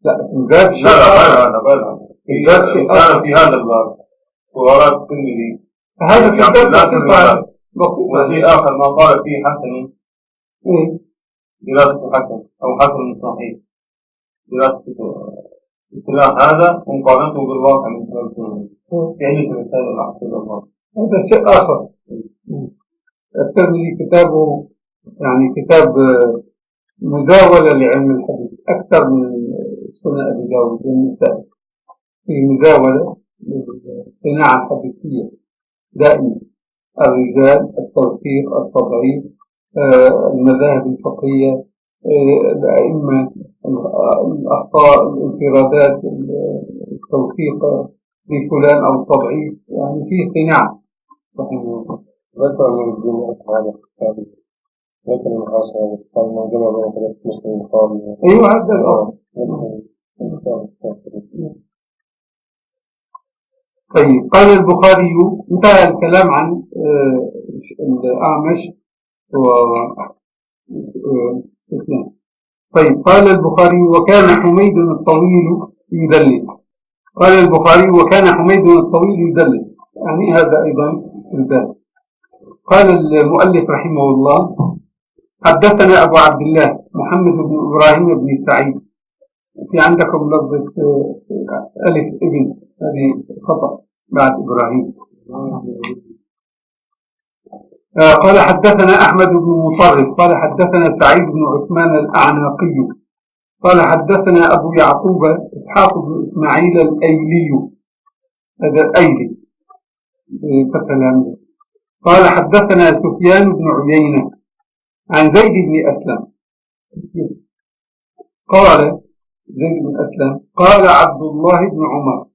لا زاد شيء. زاد شيء في هذا الباب وراء الترمذي. هذا في الباب بسيط. وفي آخر ما قال فيه حسن دراسة حسن أو حسن صحيح، دراسة اصطلاح هذا مقارنته بالواقع من خلال السنة. يعني في رسالة الأحسن الله هذا شيء آخر. الترمذي كتابه يعني كتاب مزاولة لعلم الحديث أكثر من سنن أبي داود والنسائي، في مزاولة للصناعة الحديثية دائما، الرجال، التوثيق، التضعيف، المذاهب الفقهية، الأئمة، الأخطاء، الانفرادات، التوثيق لفلان أو التضعيف، يعني في صناعة. ذكر من الجمعة هذا الكتاب، ذكر المحاصرة قال ما جمع بين ثلاث مسلم البخاري. أيوة هذا الأصل. طيب قال البخاري، انتهى الكلام عن الأعمش وسفيان. طيب قال البخاري وكان حميد الطويل يدلس. قال البخاري وكان حميد الطويل يدلس، يعني هذا أيضا الباب. قال المؤلف رحمه الله حدثنا أبو عبد الله محمد بن إبراهيم بن سعيد. في عندكم لفظة ألف ابن، هذه خطأ بعد إبراهيم. قال حدثنا أحمد بن مطرف قال حدثنا سعيد بن عثمان الأعناقي قال حدثنا أبو يعقوب إسحاق بن إسماعيل الأيلي، هذا الأيلي فتح الهمزة. قال حدثنا سفيان بن عيينة عن زيد بن أسلم قال زيد بن أسلم قال عبد الله بن عمر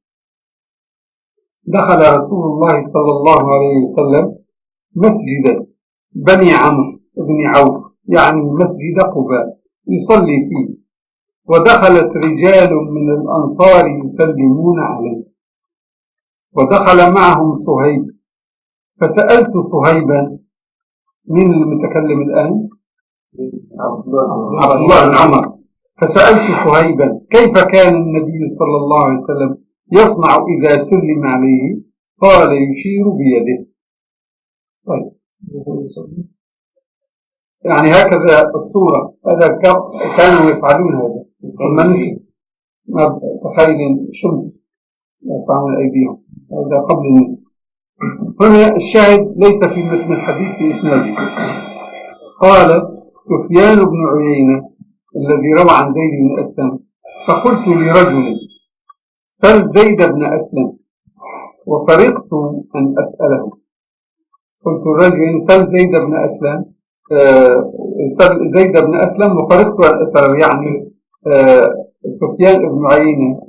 دخل رسول الله صلى الله عليه وسلم مسجد بني عمرو بن عوف، يعني مسجد قباء، يصلي فيه، ودخلت رجال من الأنصار يسلمون عليه، ودخل معهم صهيب، فسألت صهيبا، من المتكلم الآن؟ عبد الله بن عمر. فسألت صهيبا كيف كان النبي صلى الله عليه وسلم يصنع إذا سلم عليه؟ قال يشير بيده. طيب يعني هكذا الصورة، هذا كانوا يفعلون هذا ثم نسي، تخيل شمس يرفعون أيديهم، هذا قبل النسي. هنا الشاهد ليس في متن الحديث في إسناده. قال سفيان بن عيينة الذي روى عن زيد بن أسلم فقلت لرجل سل زيد بن أسلم وفرقت أن أسأله. قلت الرجل سل زيد بن أسلم، سل زيد بن أسلم وفرقت أن أسأله، يعني سفيان بن عيينة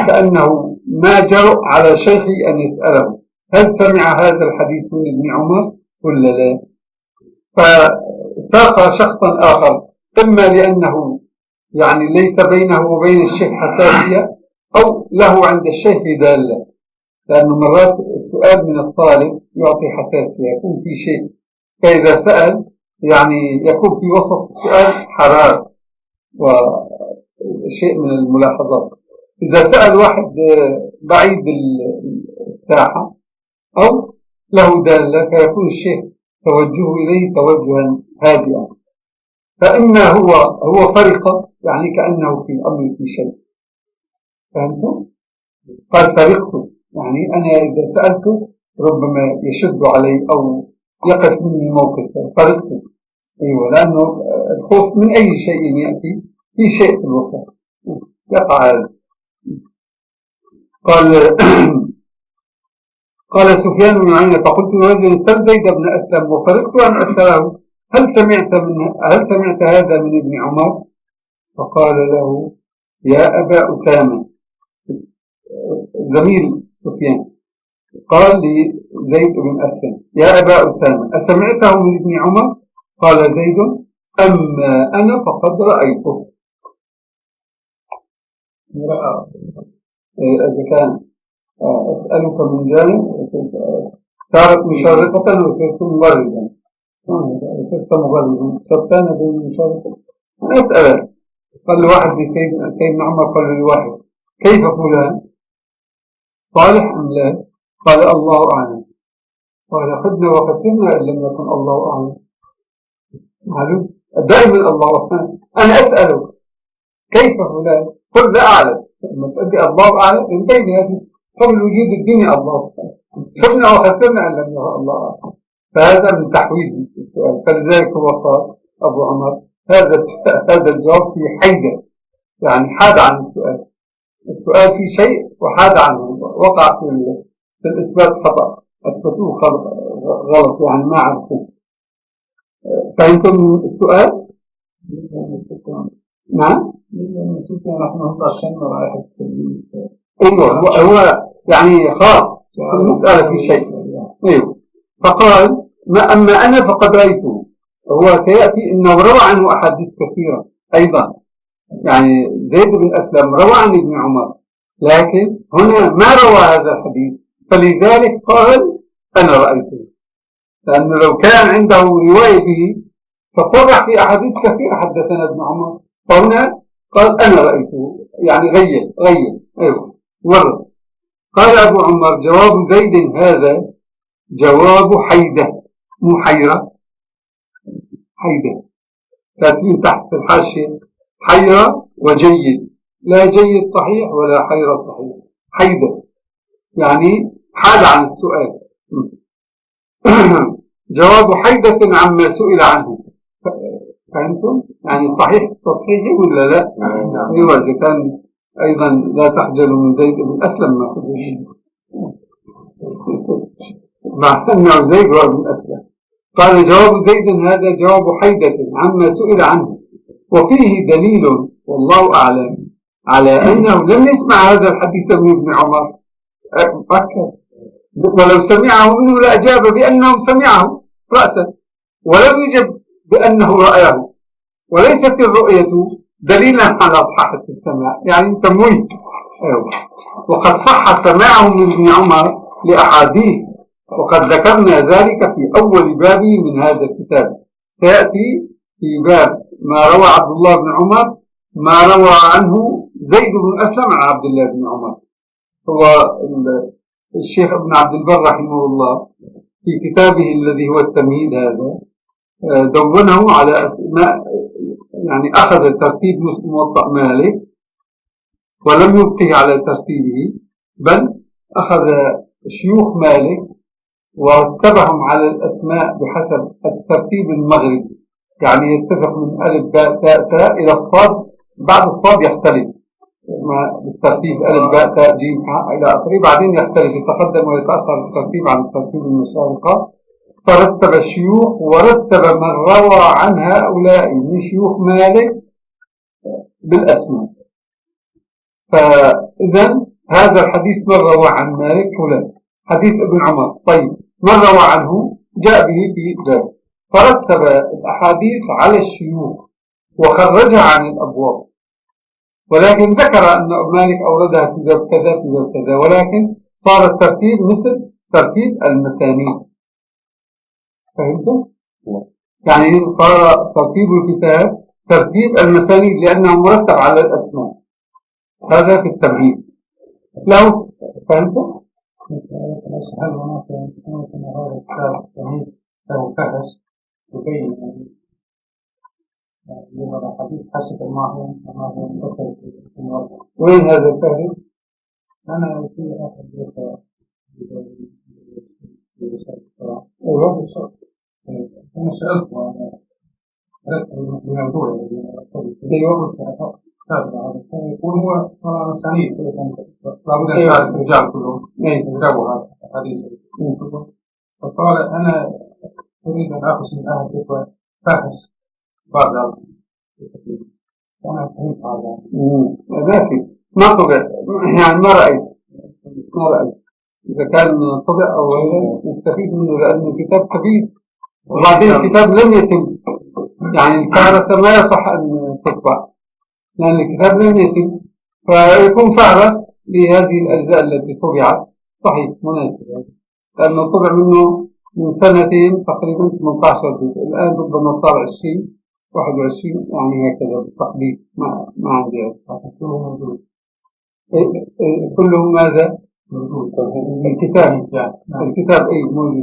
كأنه ما جرؤ على شيخي أن يسأله هل سمع هذا الحديث من ابن عمر ولا لا. فساق شخصا آخر، إما لأنه يعني ليس بينه وبين الشيخ حساسية، أو له عند الشيخ دالة، لأنه مرات السؤال من الطالب يعطي حساسية، يكون في شيء، فإذا سأل يعني يكون في وسط السؤال حرارة وشيء من الملاحظات. إذا سأل واحد بعيد الساحة أو له دالة فيكون الشيخ توجهه إليه توجها هادئا، فإما هو فرق، يعني كأنه في الأمر في شيء، فهمتم؟ قال فرقت، يعني أنا إذا سألته ربما يشد علي أو يقف مني موقف، فرقت. أيوة، لأنه الخوف من أي شيء يأتي في شيء في الوسط يقع هذا. قال قال سفيان بن عيينة فقلت لرجل سل زيد بن أسلم وفرقت أن أسأله هل سمعت هذا من ابن عمر؟ فقال له يا أبا أسامة زميل سفيان قال لي زيد بن أسلم يا أبا أسامة أسمعته من ابن عمر؟ قال زيد أما أنا فقد رأيته. إذا كان أسألك من جانب صارت مشارقة وصرت مغربا صرت مغربا صرت أنا بين المشارقة أنا أسألك. قال لواحد سيدنا عمر قال لواحد كيف فلان صالح أم لا؟ قال الله أعلم. قال خدنا وخسرنا إن لم يكن الله أعلم. معلوم دائما الله أعلم. أنا أسألك كيف فلان قل لا أعلم. لما تقول الله أعلم انتهي بهذه قبل وجود الدنيا الله خدنا وخسرنا إن لم يكن الله أعلم. فهذا من تحويل السؤال. فلذلك هو قال أبو عمر هذا الجواب في حيدة يعني حاد عن السؤال في شيء وحاد عنه وقع في الإثبات خطأ أثبتوه غلط يعني ما عرفوه. فهمتم السؤال؟ نعم؟ رحمه الله عشان رائحة أيوه هو يعني خاف المسألة في شيء. أيوه فقال أما أنا فقد رأيته. هو سيأتي إنه روى عنه أحاديث كثيرة أيضا يعني زيد بن أسلم روى عن ابن عمر لكن هنا ما روى هذا الحديث فلذلك قال أنا رأيته. لأنه لو كان عنده رواية به فصرح في أحاديث كثيرة حدثنا ابن عمر فهنا قال أنا رأيته يعني غير أيوه ورد. قال أبو عمر جواب زيد هذا جواب حيدة مو حيرة حيدة كاتبين تحت في الحاشية حيرة وجيد لا جيد صحيح ولا حيرة صحيح حيدة يعني حال عن السؤال. جواب حيدة عما سئل عنه. فهمتم؟ يعني صحيح تصحيحي ولا لا؟ أيوة إذا كان أيضا لا تخجل من زيد بن أسلم ما خجل مع أنه زيد بن أسلم. قال جواب زيد هذا جواب حيدة عما سئل عنه وفيه دليل والله أعلم على أنه لم يسمع هذا الحديث من ابن عمر فكر ولو سمعه منه لأجاب بأنه سمعه رأسا ولم يجب بأنه رأيه وليست الرؤية دليلا على صحة السماع يعني تمويه. وقد صح سماعه من ابن عمر لأحاديث وقد ذكرنا ذلك في أول باب من هذا الكتاب. سيأتي في باب ما روى عبد الله بن عمر ما روى عنه زيد بن أسلم عن عبد الله بن عمر. هو الشيخ ابن عبد البر رحمه الله في كتابه الذي هو التمهيد هذا دونه على أسماء يعني أخذ ترتيب موطأ مالك ولم يبقه على ترتيبه بل أخذ شيوخ مالك ورتبهم على الأسماء بحسب الترتيب المغربي يعني يتفق من ألف باء تاء ساء إلى الصاد بعد الصاد يختلف بالترتيب ألف باء تاء جيم حاء إلى آخره بعدين يختلف يتقدم ويتأخر الترتيب عن الترتيب المشارقة. فرتب الشيوخ ورتب من روى عن هؤلاء من شيوخ مالك بالأسماء. فإذا هذا الحديث من روى عن مالك فلان حديث ابن عمر طيب من روى عنه جاء به في ذلك فرتب الأحاديث على الشيوخ وخرجها عن الأبواب ولكن ذكر أن مالك أوردها في باب كذا في باب كذا ولكن صار الترتيب مثل ترتيب المسانيد. فهمتم؟ يعني صار ترتيب الكتاب ترتيب المسانيد لأنه مرتب على الأسماء. هذا في التمهيد لو فهمتم؟ هل هناك هذا الكتاب التمهيد له فهرس يبين لهذا الحديث حسب ما هو ذكر في الموضوع. وين هذا الفهرس؟ أنا في آخر أيوه بالضبط. أنا سألت الموضوع أيوه يكون هو طبعا مسانيد لابد أن تعرف الرجال كلهم يكتبوا هذا الحديث. فقال أنا أريد أن أخذ من أهل الإخوة فاحش بعد أنا فهمت هذا. ما طبع يعني ما رأيت إذا كان طبع أو نستفيد منه لأنه كتاب كبير، وبعدين الكتاب لم يتم، يعني الفهرس ما يصح أن تطبع لأن الكتاب لم يتم، فيكون فهرس لهذه الأجزاء التي طبعت صحيح مناسب، لأنه طبع منه من سنتين تقريبا 18 جزء، الآن ربما صار 20 21 يعني هكذا بالتقدير. ما عندي كلهم ماذا؟ الكتاب موجود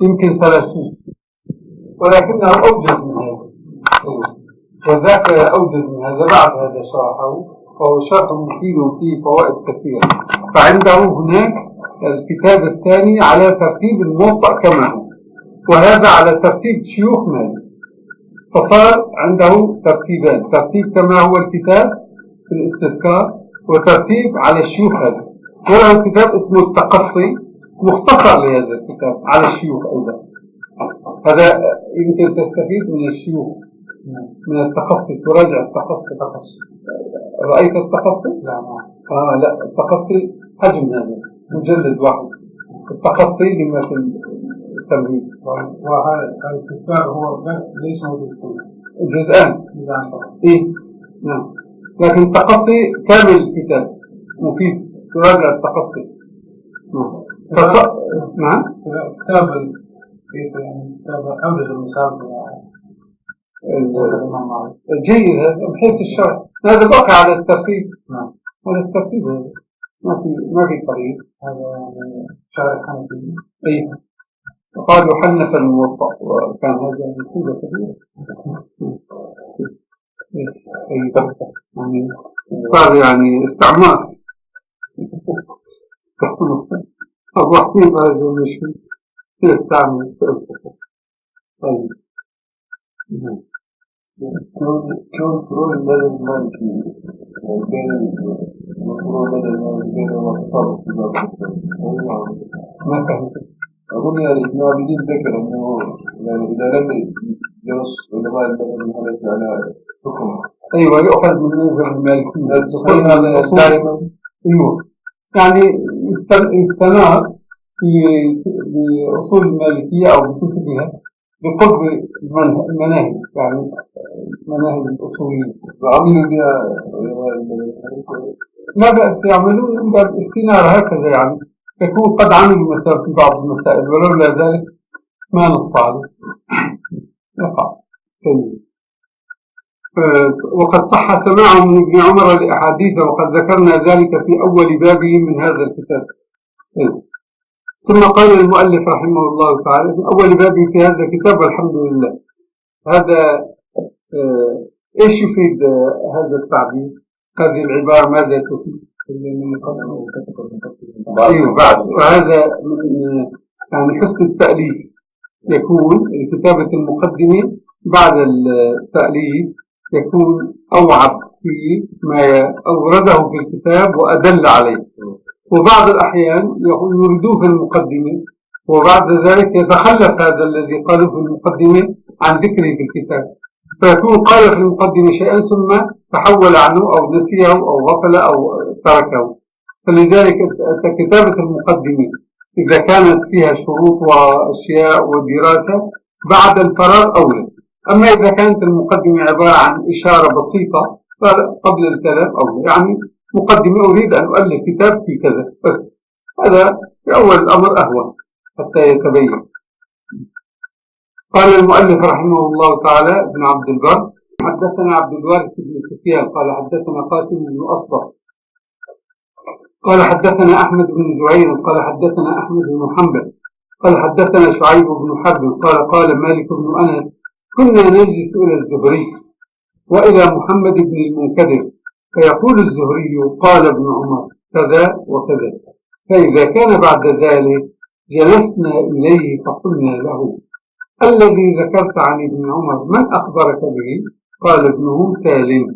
يمكن 30 ولكنه أوجز من هذا، وذاك أوجز من هذا بعد هذا شرحه، وهو شرح مفيد وفيه فوائد كثيرة. فعنده هناك الكتاب الثاني على ترتيب الموضع كما هو، وهذا على ترتيب شيوخ مالك، فصار عنده ترتيبان، ترتيب كما هو الكتاب في الاستذكار، وترتيب على الشيوخ هذا. وله كتاب اسمه التقصي مختصر لهذا الكتاب على الشيوخ أيضا، هذا يمكن تستفيد من الشيوخ من التقصي، تراجع التقصي. رأيت التقصي؟ لا التقصي حجم هذا مجلد واحد، التقصي لما في التمهيد، وهذا الاستذكار هو ليس موجود جزءان نعم، لكن التقصي كامل الكتاب مفيد، تراجع التقصي. نعم كتاب أبرز المثال جيد هذا بحيث الشرح، هذا بقى على الترتيب. هذا الترتيب هذا ما في طريق، هذا شارح حنفي. قالوا حنف الموطأ، وكان هذا مصيبة كبيرة. يعني صار يعني استعمار. أبو حبيب هذا مش يستعمل. طيب كون فروع المدى المالكي بين المفروع المدى المالكي بين المفروع في باب ما فهمت. أظن يعني ابن عابدين ذكر أنه يعني إذا لم يدرس علماء المدى المالكي على حكم أيوة يؤخذ من نظر المالكي صحيح هذا دائما. أيوة يعني يستنار في أصول المالكية أو بكتبها بقرب المناهج، يعني مناهج الأصولية وعملوا بها لا بأس يعملون عند الاستنار هكذا، يعني يكون قد عملوا مثلا في بعض المسائل، ولولا ذلك ما نص عليه يقع. وقد صح سماعه من ابن عمر لأحاديث، وقد ذكرنا ذلك في أول بابه من هذا الكتاب. ثم قال المؤلف رحمه الله تعالى في أول بابه في هذا الكتاب، والحمد لله. هذا إيش يفيد هذا التعبير؟ هذه العبارة ماذا تفيد؟ بعد، وهذا من يعني حسن التأليف، يكون كتابة المقدمة بعد التأليف يكون أوعب في ما أورده في الكتاب وأدل عليه، وبعض الأحيان يردوه في المقدمة، وبعد ذلك يتخلف هذا الذي قاله في المقدمة عن ذكره في الكتاب، فيكون قال في المقدمة شيئا ثم تحول عنه أو نسيه أو غفل أو تركه. فلذلك كتابة المقدمة إذا كانت فيها شروط وأشياء ودراسة بعد الفراغ أولى. أما إذا كانت المقدمة عبارة عن إشارة بسيطة قبل الكلام أولى، يعني مقدمة أريد أن أؤلف كتاب في كذا بس، هذا في أول الأمر أهون حتى يتبين. قال المؤلف رحمه الله تعالى ابن عبد البر حدثنا عبد الوارث بن سفيان قال حدثنا قاسم بن أصبغ قال حدثنا أحمد بن زهير قال حدثنا أحمد بن حنبل قال حدثنا شعيب بن حرب قال مالك بن أنس كنا نجلس إلى الزهري وإلى محمد بن المنكدر، فيقول الزهري قال ابن عمر كذا وكذا، فإذا كان بعد ذلك جلسنا إليه فقلنا له الذي ذكرت عن ابن عمر من أخبرك به؟ قال ابنه سالم.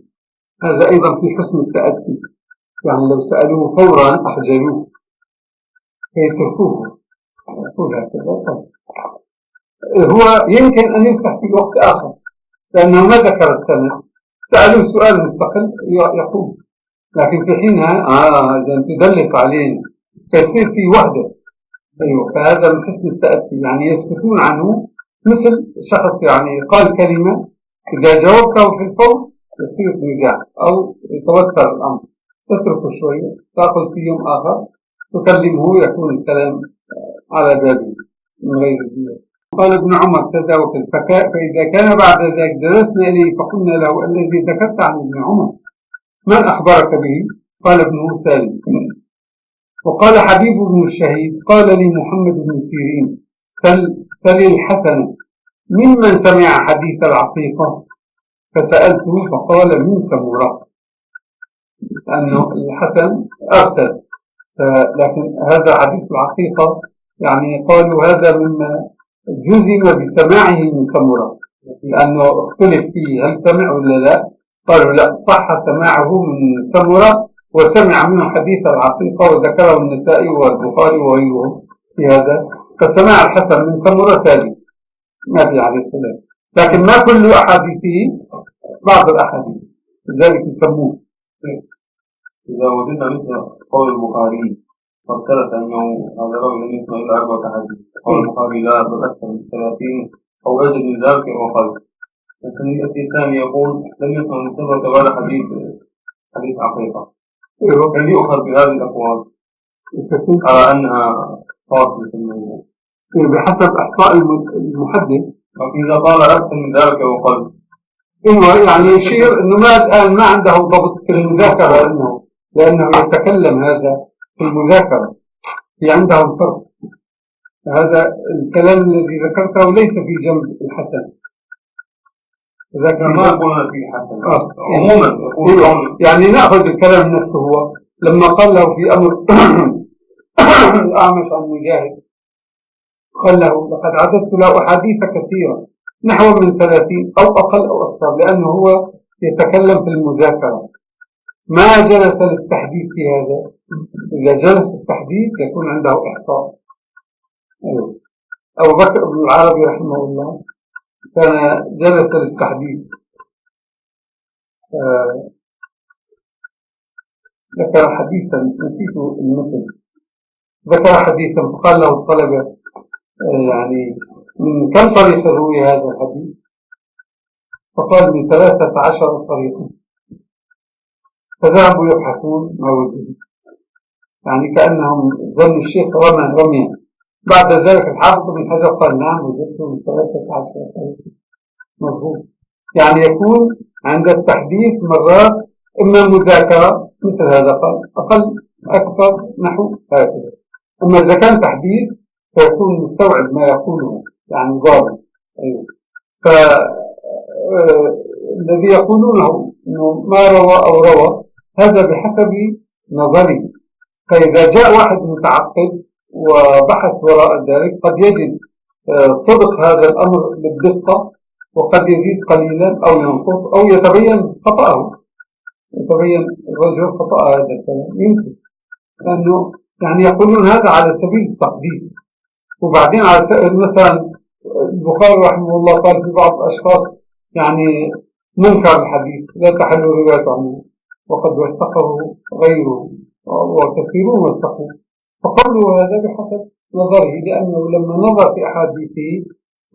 هذا أيضا في حسن التأتي، يعني لو سألوه فورا أخجلوه فيتركوه يقول هكذا. هو يمكن أن يفتح في وقت آخر لأنه ما ذكر السند، سألوه سؤال مستقل يقول، لكن في حينها إذا تدلس علينا فيصير في وحدة. أيوة، فهذا من حسن التأتي، يعني يسكتون عنه مثل شخص يعني قال كلمة إذا جاوبته في الفور يصير نزاع أو يتوتر الأمر، تتركه شوية تأخذ في يوم آخر تكلمه يكون الكلام على بابه من غير الدين. قال ابن عمر كذا وكذا، فإذا كان بعد ذلك جلسنا إليه فقلنا له الذي ذكرت عن ابن عمر من أخبرك به؟ قال ابنه سالم. وقال حبيب بن الشهيد قال لي محمد بن سيرين سل الحسن ممن سمع حديث العقيقة؟ فسألته فقال من سمورة، لأنه الحسن أرسل، لكن هذا حديث العقيقة يعني قالوا هذا مما جزم بسماعه من سمورة، لأنه اختلف فيه هل سمع ولا لا، قالوا لا صح سماعه من سمورة وسمع منه حديث العقيقة وذكره النسائي والبخاري وغيره في هذا، فسماع الحسن من سمورة سالم ما في عليه خلاف، لكن ما كل أحاديثه، بعض الأحاديث لذلك يسموه. إذا وجدنا مثل قول البخاري فاختلف أنه هذا الرجل لم يسمع إلا 4 حديث، قول البخاري لا بل أكثر من 30 أو أزيد من ذلك وقل، لكن الأتي الثاني يقول لم يسمع من سمرة ولا حديث عقيقة، هل يؤخذ بهذه الأقوال على أنها فاصلة في الموضوع بحسب إحصاء المحدث؟ إذا قال أكثر من ذلك وقل يعني يشير أنه ما عنده ضبط في المذاكرة، لأنه يتكلم هذا في المذاكرة، في عندهم فرق. هذا الكلام الذي ذكرته ليس في جنب الحسن، ذاك ما يقولون فيه حسن عموما، يعني نأخذ الكلام نفسه هو لما قال له في أمر الأعمش عن مجاهد قال له لقد عددت له أحاديث كثيرة نحو من 30 أو أقل أو أكثر، لأنه هو يتكلم في المذاكرة ما جلس للتحديث في هذا. إذا جلس التحديث يكون عنده إحصاء. أبو بكر بن العربي رحمه الله كان جلس للتحديث، ذكر حديثا نسيت المثل، ذكر حديثا فقال له الطلبة يعني من كم طريق روي هذا الحديث؟ فقال من 13 طريقا، فذهبوا يبحثون ما وجدوا، يعني كأنهم ظن الشيخ رميا. بعد ذلك الحافظ بن حجر قال نعم وجدته من 13 طريقا مظبوط. يعني يكون عند التحديث مرات إما مذاكرة مثل هذا قال أقل أكثر نحو هكذا، أما إذا كان تحديث فيكون مستوعب ما يقوله يعني ضابط. أيوه، فالذي يقولونه إنه ما روى أو روى هذا بحسب نظري، فإذا جاء واحد متعقد وبحث وراء ذلك قد يجد صدق هذا الأمر بالدقة وقد يزيد قليلا أو ينقص أو يتبين خطأه، يتبين الرجل خطأ هذا الكلام يمكن، لأنه يعني يقولون هذا على سبيل التقدير. وبعدين على مثلا البخاري رحمه الله قال في بعض الأشخاص يعني منكر الحديث لا تحل روايته عنه وقد وثقه غيره وكثيرون وثقوا، فقالوا هذا بحسب نظره، لأنه لما نظر في أحاديثه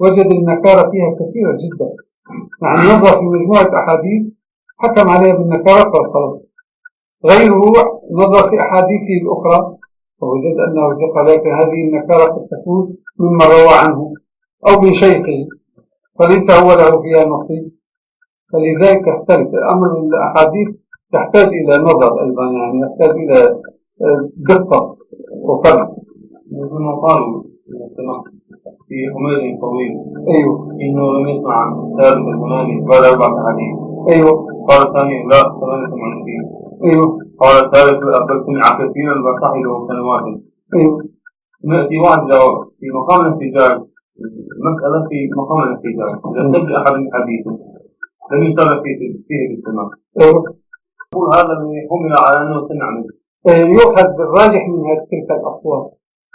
وجد النكارة فيها كثيرة جدا، يعني نظر في مجموعة أحاديث حكم عليها بالنكارة فخلاص. غيره نظر في أحاديثه الأخرى فوجد أنه ثقة، لكن هذه النكارة قد تكون مما روى عنه أو من شيخه فليس هو له فيها نصيب، فلذلك يختلف الأمر. الأحاديث تحتاج إلى نظر أيضا، يعني يحتاج إلى دقة وفرق. مثل قالوا في حميد طويل أيوه إنه لم يسمع ثابت البناني بعد 4 حديث. أيوه. قال الثاني لا 28. أيوه. قال الثالث بل سمع كثيرا بصحي له سنوات. أيوه. نأتي واحد في مقام الاحتجاج، المسألة في مقام الاحتجاج إذا سجل أحد من حديثه لم يشرف فيه بالسماع. أيوه. يقول هذا اللي حمل على أنه سمع منه. يؤخذ بالراجح من هذه تلك الأقوال.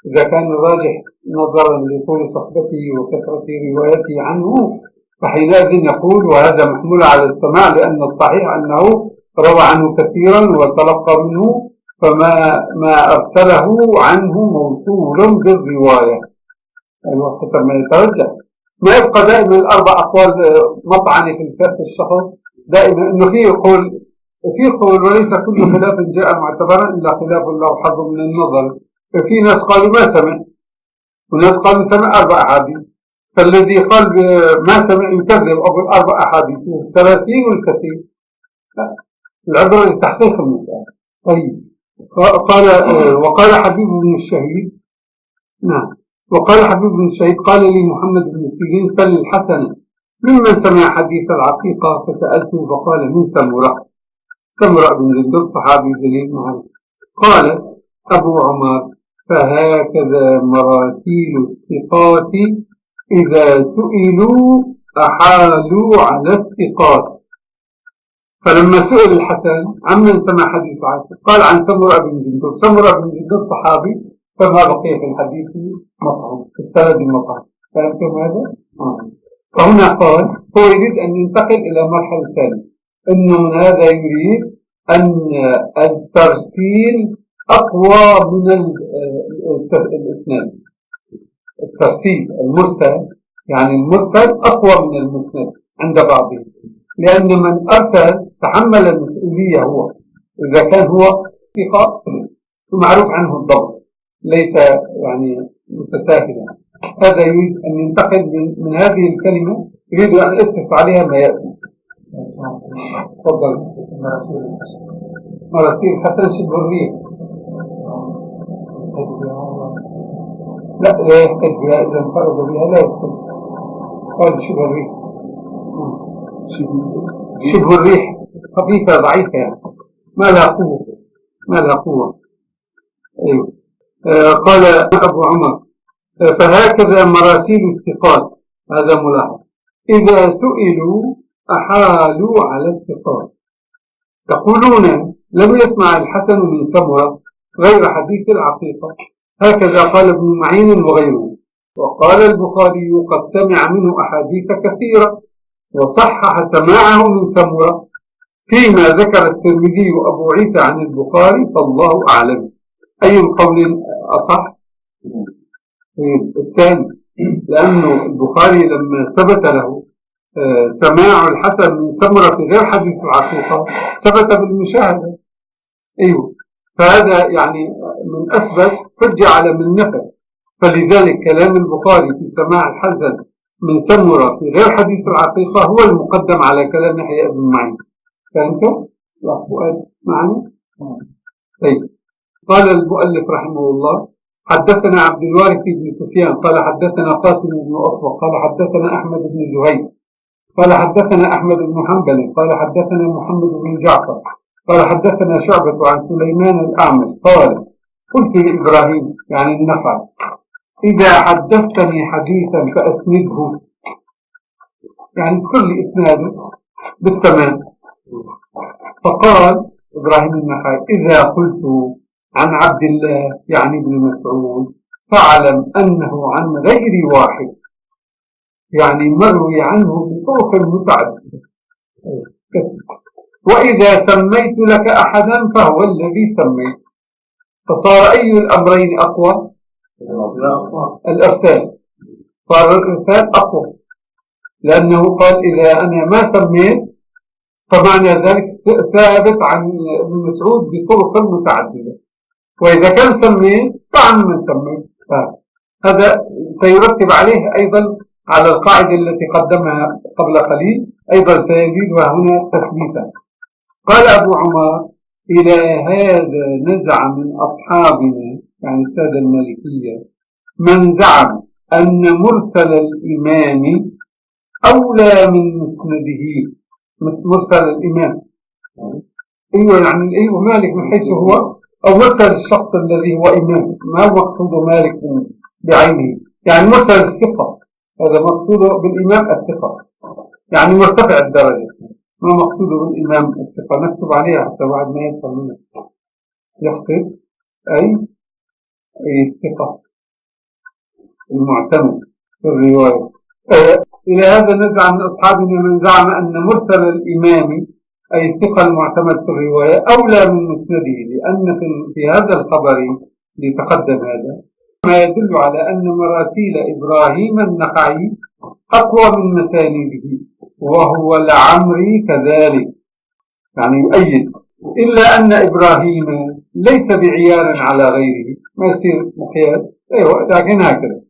إذا كان الراجح نظرا لطول صحبته وكثرة روايته عنه فحينئذ نقول وهذا محمول على السماع، لأن الصحيح أنه روى عنه كثيرا وتلقى منه، فما أرسله عنه موصول بالرواية. أيوة حسب ما يترجح. ما يبقى دائما الأربع أقوال مطعن في الشخص، دائما أنه في قول وليس كل خلاف جاء معتبرا إلا خلاف له حظ من النظر. ففي ناس قالوا ما سمع، وناس قالوا سمع 4 أحاديث، فالذي قال ما سمع يكذب أبو 4 أحاديث الثلاثين والكثير. العبرة لتحقيق المسألة. طيب وقال حبيب بن الشهيد، نعم، وقال حبيب بن الشهيد قال لي محمد بن سيرين سل الحسن ممن سمع حديث العقيقة، فسألته فقال من سمرة بن جندب صحابي جليل معروف. قال أبو عمر فهكذا مراسيل الثقات إذا سئلوا أحالوا على الثقات. فلما سئل الحسن عمن سمع حديث العقيقة قال عن سمرة بن جندب. سمرة بن جندب صحابي، فما بقي في الحديث مطعم، استند المطعم. فهمتم هذا؟ فهنا قال هو يريد أن ينتقل إلى مرحلة ثانية، أنه من هذا يريد أن الترسيل أقوى من الإسناد. الترسيل المرسل، يعني المرسل أقوى من المسند عند بعضهم، لأن من أرسل تحمل المسؤولية هو، إذا كان هو ثقة معروف عنه الضبط، ليس يعني متساهلا. هذا يريد أن ينتقل من هذه الكلمة، يريد أن يأسس عليها ما يأتي. تفضل. مراسيل الحسن شبه الريح، لا يحتج بها، إذا انفرد بها لا يحتج. قال شبه الريح، شبه الريح خفيفة ضعيفة، يعني ما لها قوة. أيوه. قال أبو عمر فهكذا مراسيل الثقات، هذا ملاحظ، إذا سئلوا أحالوا على الثقات. يقولون لم يسمع الحسن من سمرة غير حديث العقيقة، هكذا قال ابن معين وغيره. وقال البخاري قد سمع منه أحاديث كثيرة وصحح سماعه من سمرة، فيما ذكر الترمذي وأبو عيسى عن البخاري فالله أعلم. أي القول أصح؟ الثاني، لأنه البخاري لما ثبت له سماع الحسن من سمرة في غير حديث العقيقة ثبت بالمشاهدة. أيوه، فهذا يعني من أثبت حجة على من نفى. فلذلك كلام البخاري في سماع الحسن من سمرة في غير حديث العقيقة هو المقدم على كلام يحيى بن معين. فهمتم؟ لا فؤاد معنا؟ طيب. قال المؤلف رحمه الله حدثنا عبد الوارث بن سفيان قال حدثنا قاسم بن أصبغ قال حدثنا أحمد بن زهير قال حدثنا أحمد بن حنبل قال حدثنا محمد بن جعفر قال حدثنا شعبة عن سليمان الأعمش قال قلت لإبراهيم يعني النخعي إذا حدثتني حديثا فأسنده، يعني اذكر لي إسناده بالتمام. فقال إبراهيم النخعي إذا قلت عن عبد الله يعني ابن مسعود فاعلم أنه عن غير واحد، يعني مروي عنه بطرق متعددة. وإذا سميت لك أحدا فهو الذي سميت. فصار أي الأمرين أقوى؟ الإرسال. صار الإرسال أقوى، لأنه قال إذا أنا ما سميت فمعنى ذلك ثابت عن ابن مسعود بطرق متعددة، وإذا كان سميت فعن من سميت. هذا سيرتب عليه أيضا على القاعدة التي قدمها قبل قليل، أيضا سيزيدها هنا تثبيتا. قال أبو عمر إلى هذا نزع من أصحابنا يعني السادة المالكية من زعم أن مرسل الإمام أولى من مسنده. مرسل الإمام أيوة، يعني أيوة مالك من حيث هو، أو مرسل الشخص الذي هو إمام، ما هو مقصود مالك بعينه، يعني مرسل الثقة، هذا مقصود بالإمام الثقة، يعني مرتفع الدرجة. ما مقصوده بالإمام الثقة؟ نكتب عليها حتى بعد ما يفهم منه. يقصد أي الثقة المعتمد في الرواية. إلى هذا نزع من أصحابنا من زعم أن مرسل الإمام أي الثقة المعتمد في الرواية أولى من مسنده، لأن في هذا الخبر لتقدم هذا ما يدل على أن مراسيل إبراهيم النخعي أقوى من مسانيده، وهو لعمري كذلك، يعني يؤيد، إلا أن إبراهيم ليس بعيار على غيره، ما يصير مقياس، أيوة لكن هكذا.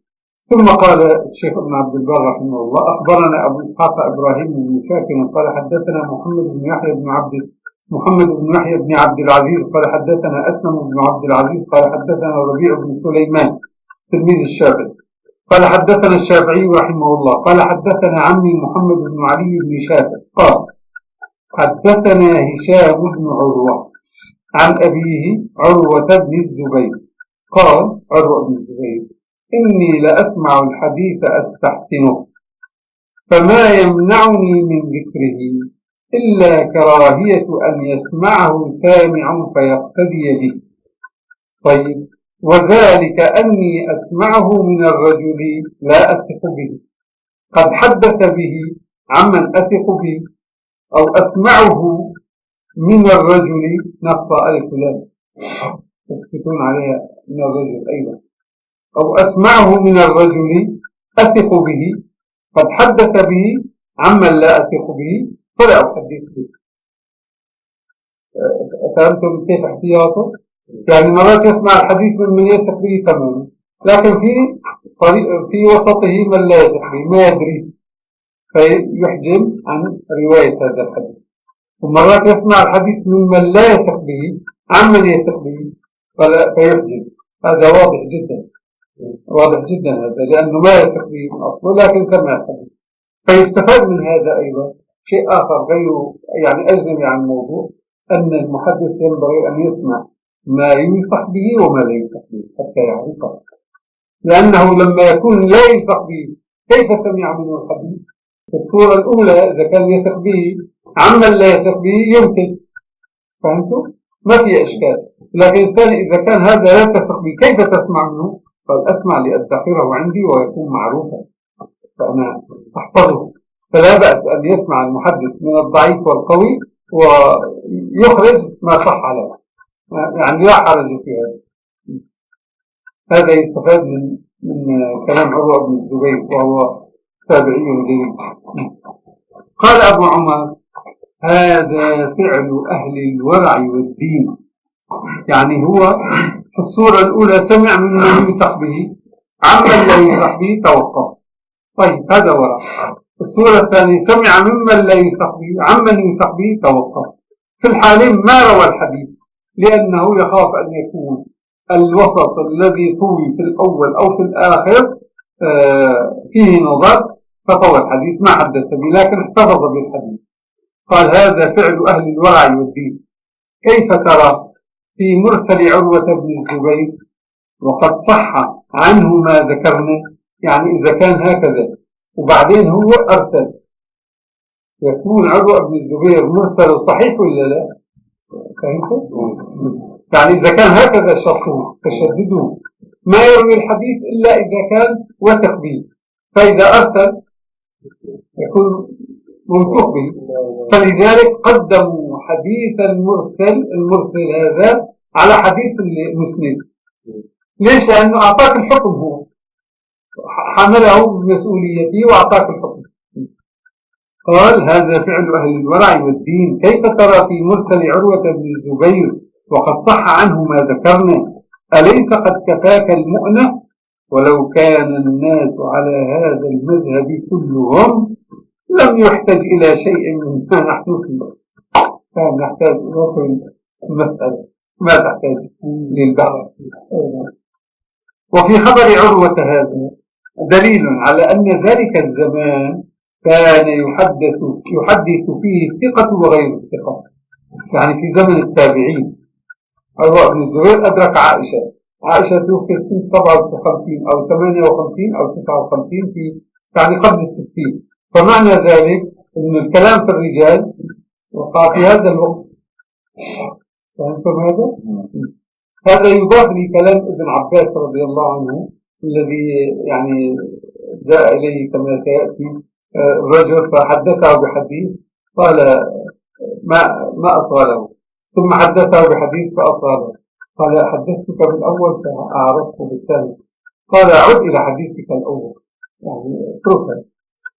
ثم قال الشيخ ابن عبد البر رحمه الله: أخبرنا أبو إسحاق إبراهيم بن شاكر قال حدثنا محمد بن يحيى بن عبد العزيز قال حدثنا أسلم بن عبد العزيز قال حدثنا ربيع بن سليمان تلميذ الشافعي قال حدثنا الشافعي رحمه الله قال حدثنا عمي محمد بن علي بن شافع قال حدثنا هشام بن عروة عن أبيه عروة بن الزبير قال عروة بن الزبير: إني لأسمع الحديث أستحسنه، فما يمنعني من ذكره إلا كراهية أن يسمعه سامع فيقتدي به. طيب، وذلك أني أسمعه من الرجل لا أثق به، قد حدث به عمن أثق به، أو أسمعه من الرجل نقص ألف لام يسكتون عليها من الرجل أيضا، أو أسمعه من الرجل أثق به قد حدث به عمن لا أثق به فلا أحدث به. فهمتم كيف احتياطه؟ يعني مرات يسمع الحديث من يثق به تماما، لكن في وسطه من لا يثق به ما يدري فيحجم عن رواية هذا الحديث، ومرات يسمع الحديث ممن لا يثق به عمن يثق به فيحجم. هذا واضح جدا هذا، لأنه ما يثق به من أصله لكن سمع الحديث. فيستفاد من هذا أيضا شيء آخر غير يعني أجنبي عن الموضوع، أن المحدث ينبغي أن يسمع ما يوثق به وما لا يوثق به حتى يعرفه، لأنه لما يكون لا يوثق به كيف سمع منه الحديث؟ الصورة الأولى إذا كان يثق به عمن لا يثق به يمكن، فهمتوا؟ ما في إشكال. لكن الثاني إذا كان هذا لا تثق به كيف تسمع منه؟ قال: أسمع لأدخره عندي ويكون معروفا فأنا أحفظه. فلا بأس أن يسمع المحدث من الضعيف والقوي ويخرج ما صح له، يعني لا حرج في هذا. هذا يستفاد من كلام عروة بن الزبير وهو تابعي جليل. قال أبو عمر: هذا فعل أهل الورع والدين. يعني هو في الصورة الأولى سمع ممن يثق به، عمن لا يثق به توقف. طيب، هذا ورع. الصورة الثانية سمع ممن لا يثق به، عمن يثق به توقف. في الحالين ما روى الحديث، لأنه يخاف أن يكون الوسط الذي طوي في الأول أو في الآخر فيه نظر فطوى الحديث ما حدث به، لكن احتفظ بالحديث. قال: هذا فعل أهل الورع والدين. كيف ترى في مرسل عروة بن الزبير وقد صح عنه ما ذكرنا؟ يعني إذا كان هكذا وبعدين هو أرسل، يكون عروة بن الزبير مرسل صحيح ولا لا؟ فهمتوا؟ يعني إذا كان هكذا شرطه تشددوا ما يروي الحديث إلا إذا كان وثق به، فإذا أرسل يكون موثوق به. فلذلك قدموا حديث المرسل هذا على حديث المسند. ليش؟ لأنه أعطاك الحكم، هو حمله بمسؤوليته وأعطاك الحكم. قال: هذا فعل أهل الورع والدين. كيف ترى في مرسل عروة بن الزبير وقد صح عنه ما ذكرنا؟ أليس قد كفاك المؤنة؟ ولو كان الناس على هذا المذهب كلهم لم يحتاج إلى شيء مما نحن فيه. نحتاج إلى المسألة ما تحتاج للبحث. وفي خبر عروة هذا دليل على أن ذلك الزمان كان يحدث فيه الثقة وغير الثقة. يعني في زمن التابعين عروة بن الزبير أدرك عائشة توفي سنة 57 أو 58 أو 59 يعني قبل 60. فمعنى ذلك أن الكلام في الرجال وقع في هذا الوقت. فهمتم هذا؟ هذا يضاف لكلام ابن عباس رضي الله عنه الذي يعني جاء إليه كما سيأتي الرجل فحدثه بحديث قال ما أصغى له، ثم حدثه بحديث فأصغى له، قال حدثتك بالأول فأعرفته بالثاني، قال عد إلى حديثك الأول يعني اتركه.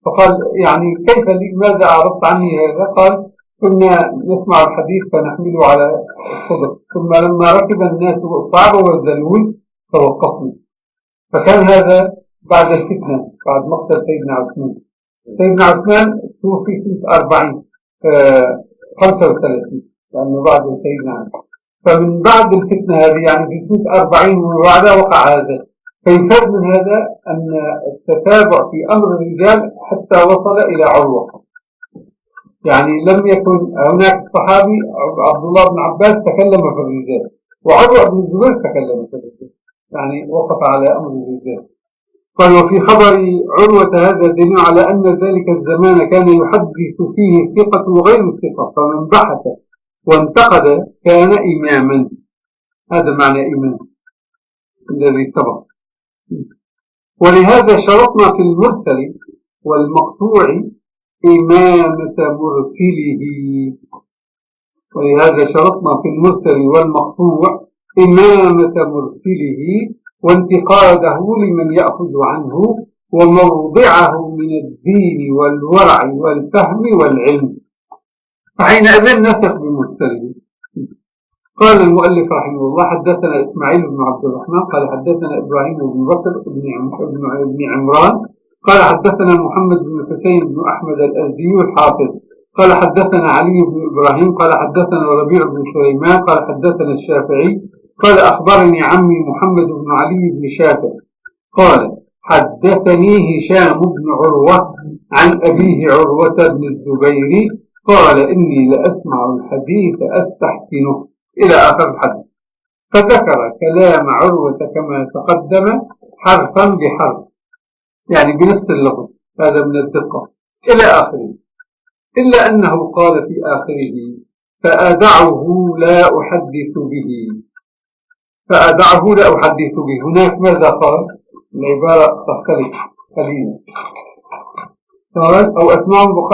فقال يعني كيف لماذا أعرضت عني هذا؟ قال كنا نسمع الحديث فنحمله على الصدر، ثم لما ركب الناس الصعب والذلول توقفنا. فكان هذا بعد الفتنة، بعد مقتل سيدنا عثمان. سيدنا عثمان توفي سنة 40 35 لأنه بعد سيدنا عثمان، فمن بعد الفتنة هذه يعني في سنة 40 وبعدها وقع هذا. فيفاد من هذا أن التتابع في أمر الرجال حتى وصل إلى عروة. يعني لم يكن هناك الصحابي عبد الله بن عباس تكلم في الرجال، وعروة بن الزبير تكلم في الرجال، يعني وقف على أمر الرجال. قال وفي خبر عروة هذا دليل على أن ذلك الزمان كان يحدث فيه الثقة وغير الثقة، فمن بحث وانتقد كان إماما. هذا معنى إمام الذي سبق. ولهذا شرطنا في المرسل والمقطوع إمامة مرسله. ولهذا شرطنا في المرسل والمقطوع إمامة مرسله وانتقاده لمن يأخذ عنه وموضعه من الدين والورع والفهم والعلم، فحينئذ نثق بمرسله. قال المؤلف رحمه الله حدثنا إسماعيل بن عبد الرحمن قال حدثنا إبراهيم بن بكر بن عمران قال حدثنا محمد بن الحسين بن أحمد الأزدي الحافظ قال حدثنا علي بن إبراهيم قال حدثنا ربيع بن سليمان قال حدثنا الشافعي قال أخبرني عمي محمد بن علي بن شافع قال حدثني هشام بن عروة عن أبيه عروة بن الزبير قال إني لأسمع الحديث أستحسنه إلى آخر الحديث. فذكر كلام عروة كما تقدم حرفا بحرف، يعني بنفس اللفظ، هذا من الدقة إلى آخره، إلا أنه قال في آخره فأدعه لا أحدث به. فأدعه لا أحدث به، هناك ماذا قال؟ العبارة تختلف قليلا. قال أو أسمعه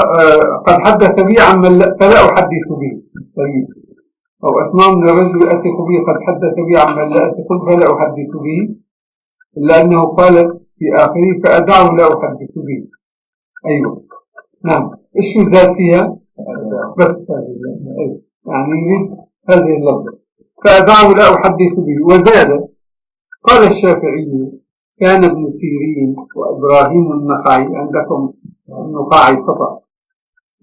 قد حدث بي عمن فلا أحدث به. طيب أو أسمع من الرجل أثق به قد حدث بي عمن لا أثق فلا أحدث به، إلا أنه قال في آخره فأدعه لا أحدث به. أيوة نعم. إيش يزال فيها؟ بس أيوة. يعني هذه اللفظة فأدعه لا أحدث به. وزاد قال الشافعي كان ابن سيرين وإبراهيم النخعي، عندكم النخعي خطأ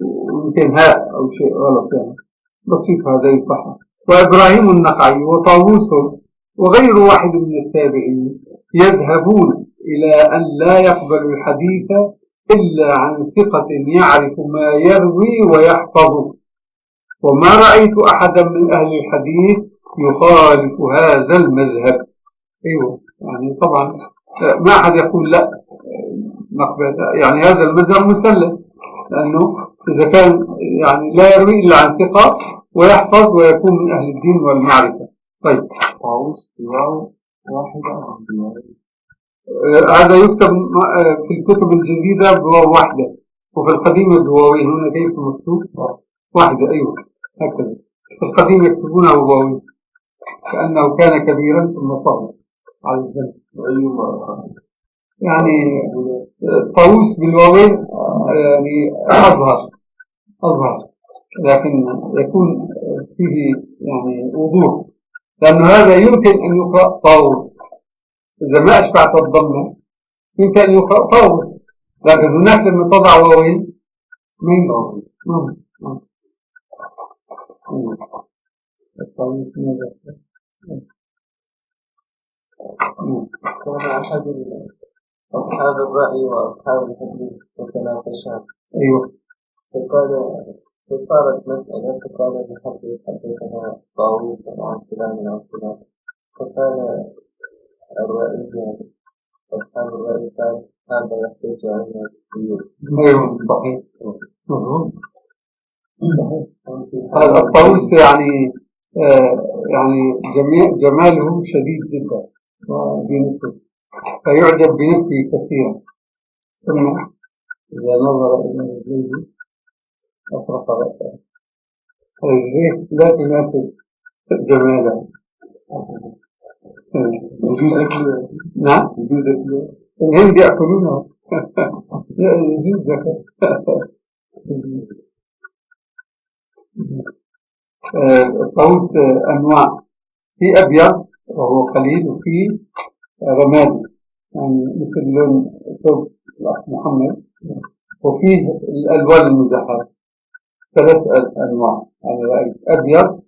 ويمكن هاء أو شيء غلط يعني بسيط هذا يصح. وإبراهيم النخعي وطاووس وغير واحد من التابعين يذهبون إلى أن لا يقبل الحديث إلا عن ثقة يعرف ما يروي ويحفظه، وما رأيت أحدا من أهل الحديث يخالف هذا المذهب. أيوة يعني طبعا ما أحد يقول لا نقبل يعني هذا المذهب مسلم، لأنه إذا كان يعني لا يروي إلا عن ثقة ويحفظ ويكون من أهل الدين والمعرفة. طيب هذا يكتب في الكتب الجديدة بواو واحدة، وفي القديمة بواوين. هنا كيف مكتوب؟ واحدة. أيوة هكذا. في القديم يكتبونه بواوين كأنه كان كبيرا ثم صغر على الزمن. يعني طاووس بالواوين يعني أظهر لكن يكون فيه يعني وضوح، لأن هذا يمكن أن يقرأ طاووس إذا ما أشبعت الضمة، يمكن أن يقرأ طاووس، لكن هناك لما تضع واوين من الطاووس ماذا؟ كان أحد أصحاب الرأي وأصحاب الحديث يتناقشان. أيوه. فصارت مسألة فقال بحق حدثنا طاووس عن فلان عن فلان، فقال الرأي يعني أصحاب الرأي قال هذا يحتاج علينا كثير. أيوه صحيح مظبوط. الطاووس يعني جماله شديد جدا بنفسه، فيعجب بنفسه كثيرا، ثم إذا نظر إلى رجليه أفرق رأسه، رجليه لا تناسب جماله. يجوز أكله؟ نعم يجوز أكله؟ الهند يأكلونه. يجوز أكله. الطاووس أنواع، في أبيض وهو قليل، وفي رمادي يعني مثل لون ثوب الأخ محمد، وفيه الألوان المزهرة، ثلاث أنواع يعني أبيض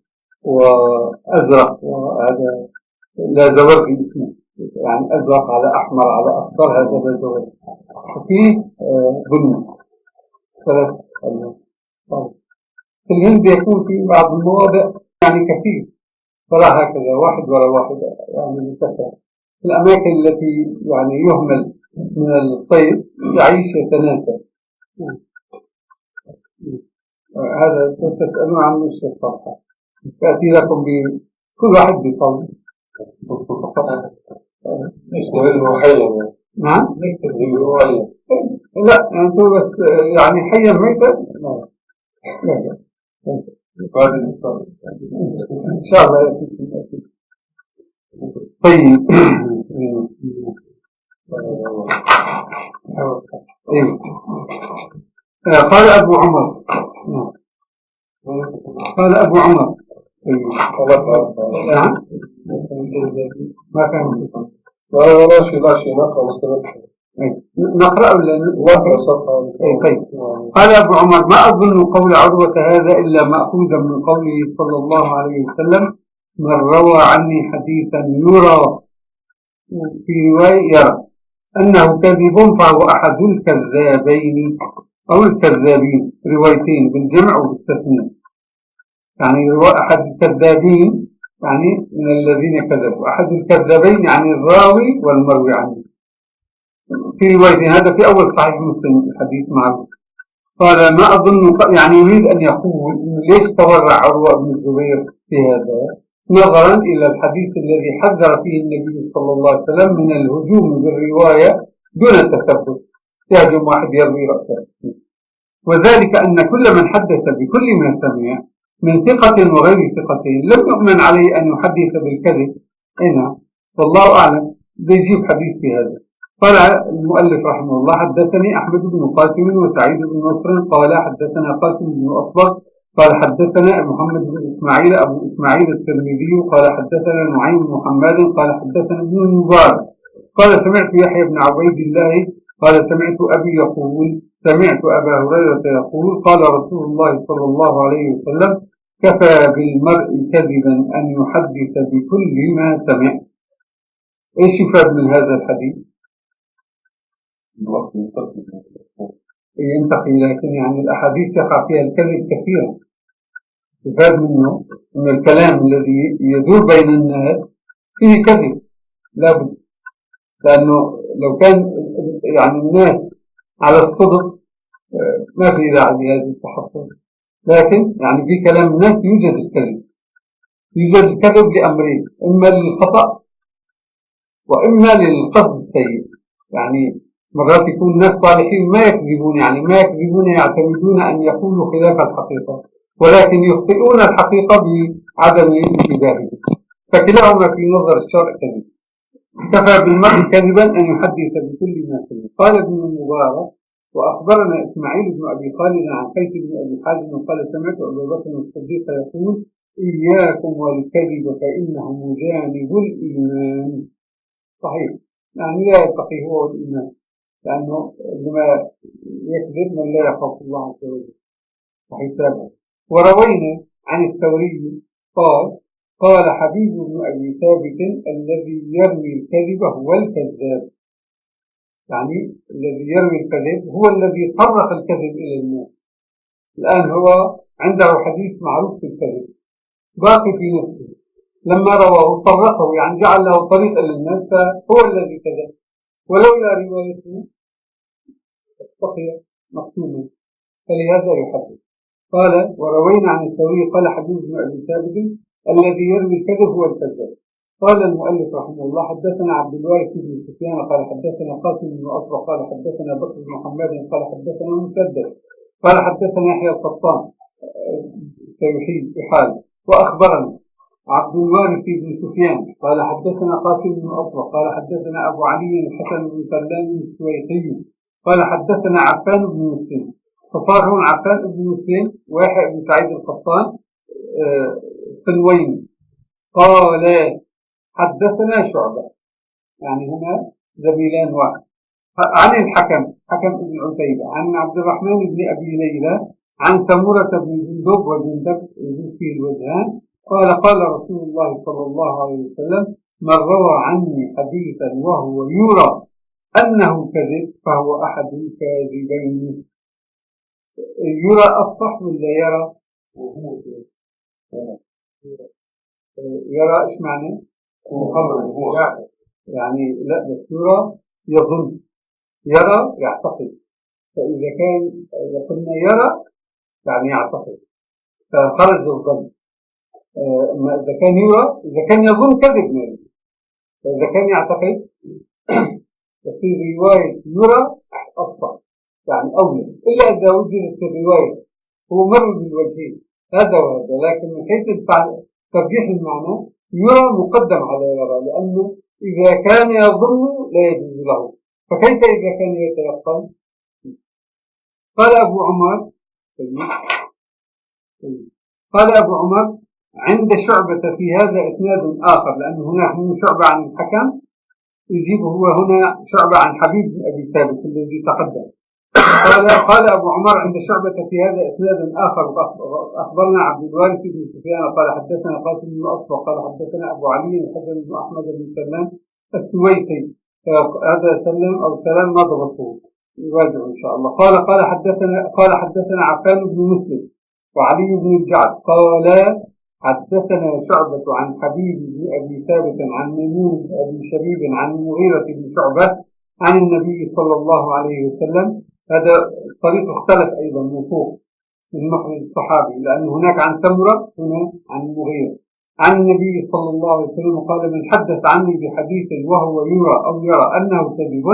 وأزرق، وهذا لا زوال في اسمه، يعني أزرق على أحمر على أخضر، هذا لا زوال. وفيه بني، ثلاث أنواع. في الهند يكون في بعض المواضع يعني كثير، فلا هكذا واحد ولا واحد يعني بكثرة. في الأماكن التي يعني يهمل من الصيد يعيش يتناسى. هذا تسألون عنه الشيخ صالح، يأتي لكم بكل واحد بقول. يشتغل حيا. نعم؟ لا أنتم بس يعني حيا ميتا. إن شاء الله يأتي. طيب. قال أبو عمر، قال أبو عمر نعم ما كان لا شيء نقرأ مستمر. نقرأ ولا نقرأ صفحة. طيب. قال أبو عمر: ما أظن قول عروة هذا إلا مأخوذا من قوله صلى الله عليه وسلم: من روى عني حديثا يرى، في رواية يرى أنه كذب فهو أحد الكذابين أو الكذابين، روايتين بالجمع وبالتثنية، يعني أحد الكذابين يعني من الذين كذبوا، أحد الكذابين يعني الراوي والمروي عنه، في روايتين. هذا في أول صحيح مسلم الحديث معروف. قال: ما أظن، يعني يريد أن يقول ليش تورع عروة بن الزبير في هذا، نظرا إلى الحديث الذي حذر فيه النبي صلى الله عليه وسلم من الهجوم بالرواية دون التثبت، يهجم واحد يروي رأسه، وذلك أن كل من حدث بكل ما سمع من ثقة وغير ثقة لم يؤمن عليه أن يحدث بالكذب. هنا والله أعلم بيجيب حديث في هذا. قال المؤلف رحمه الله: حدثني أحمد بن قاسم وسعيد بن نصر قال حدثنا قاسم بن أصبغ قال حدثنا محمد بن إسماعيل أبو إسماعيل الترمذي قال حدثنا نعيم بن محمد قال حدثنا ابن المبارك قال سمعت يحيى بن عبيد الله قال سمعت أبي يقول سمعت أبا هريرة يقول: قال رسول الله صلى الله عليه وسلم: كفى بالمرء كذبا أن يحدث بكل ما سمع. إيش يفاد من هذا الحديث؟ ينتقي، لكن يعني الأحاديث يقع فيها الكذب كثيرا. يفاد منه أن الكلام الذي يدور بين الناس فيه كذب لابد، لأنه لو كان يعني الناس على الصدق ما في داعي لهذا التحفظ، لكن يعني في كلام الناس يوجد الكذب. يوجد الكذب لأمرين: إما للخطأ وإما للقصد السيء. يعني مرات يكون الناس صالحين ما يكذبون، يعني ما يكذبون يعتمدون أن يقولوا خلاف الحقيقة، ولكن يخطئون الحقيقة بعدم انتباههم، فكلاهما في نظر الشرع كذب. كفى بالمرء كذبا أن يحدث بكل ما سمع. قال ابن المبارك: وأخبرنا إسماعيل بن أبي خالد عن قيس بن أبي حازم قال سمعت أبا بكر الصديق يقول: إياكم والكذب فإنه مجانب الإيمان. صحيح، يعني لا يتقي هو الإيمان، لأنه لما يكذب من لا يخاف الله عز وجل وحسابه. وروينا عن الثوري قال حبيب بن أبي ثابت: الذي يروي الكذب هو الكذاب، يعني الذي يروي الكذب هو الذي طرق الكذب إلى الناس. الآن هو عنده حديث معروف في الكذب باقي في نفسه، لما رواه طرقه، يعني جعل له طريقا للناس، فهو الذي كذب، ولولا روايته بقي مكتوما، فلهذا يحدث. قال وروينا عن الثوري قال حبيب بن أبي ثابت الذي يروي الكذب هو الكذاب. قال المؤلف رحمه الله حدثنا عبد الوارث بن سفيان قال حدثنا قاسم بن أصبغ قال حدثنا بكر بن محمد قال حدثنا مسدد قال حدثنا يحيى القطان سيحيي بحال وأخبرنا عبد الوارث بن سفيان قال حدثنا قاسم بن أصبغ قال حدثنا أبو علي الحسن بن سلام السويحي قال حدثنا عفان بن مسلم. فصار هون عفان بن مسلم ويحيى بن سعيد القطان سلوين قال حدثنا شعبة، يعني هنا زميلان واحد، عن الحكم حكم بن عتيبة عن عبد الرحمن بن أبي ليلى عن سمرة بن جندب وجندب في الوجهان قال قال رسول الله صلى الله عليه وسلم من روى عني حديثا وهو يرى أنه كذب فهو أحد الكاذبين. يرى الصح ولا يرى؟ يرى إيش معنى؟ يعني لا بس يرى يظن، يرى يعتقد، فإذا كان قلنا يرى يعني يعتقد فخرج الظن. إذا كان يرى إذا كان يظن كذب منه، فإذا كان يعتقد تصير رواية يرى أصح يعني أولى، إلا إذا وجدت الرواية هو مر بالوجهين هذا وهذا، لكن من حيث ترجيح المعنى يرى مقدم على يرى، لأنه إذا كان يظن لا يجوز له، فكيف إذا كان يتيقن؟ قال أبو عمر قال أبو عمر عند شعبة في هذا إسناد آخر، لأن هناك شعبة عن الحكم يجيب هو هنا شعبة عن حبيب بن أبي ثابت الذي تقدم. قال أبو عمر عند شعبة في هذا إسناد آخر أخبرنا عبد الوارث بن سفيان قال حدثنا قاسم بن أصبغ قال حدثنا أبو علي الحسن بن أحمد بن سلام السويحي. هذا سلم أو سلام ما ضبطه يراجع إن شاء الله. قال حدثنا عفان بن مسلم وعلي بن الجعد قال حدثنا شعبة عن حبيب بن أبي ثابت عن ميمون بن أبي شبيب عن المغيرة بن شعبة عن النبي صلى الله عليه وسلم. هذا الطريق اختلف أيضا من فوق من مخرج الصحابي، لأن هناك عن سمرة هنا عن المغيرة عن النبي صلى الله عليه وسلم قال من حدث عني بحديث وهو يرى أو يرى أنه كذب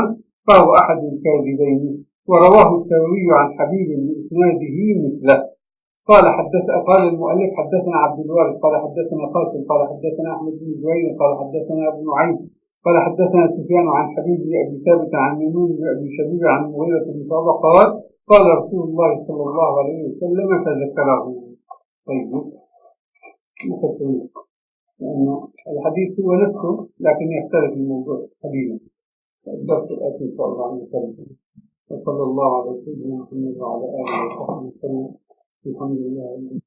فهو أحد الكاذبين. ورواه الثوري عن حبيب بإسناده مثله. قال المؤلف حدثنا عبد الوارث قال حدثنا قاسم قال حدثنا أحمد بن زهير قال حدثنا ابن نعيم قال حدثنا سفيان عن حبيب بن أبي ثابت عن ميمون بن أبي شبيب عن المغيرة بن شعبة قال رسول الله صلى الله عليه وسلم فذكره. طيب مختلف لأنه الحديث هو نفسه لكن يختلف الموضوع قليلا. الدرس الآتي إن شاء الله عن الكلام. وصلى الله على سيدنا محمد وعلى آله وصحبه وسلم. الحمد لله.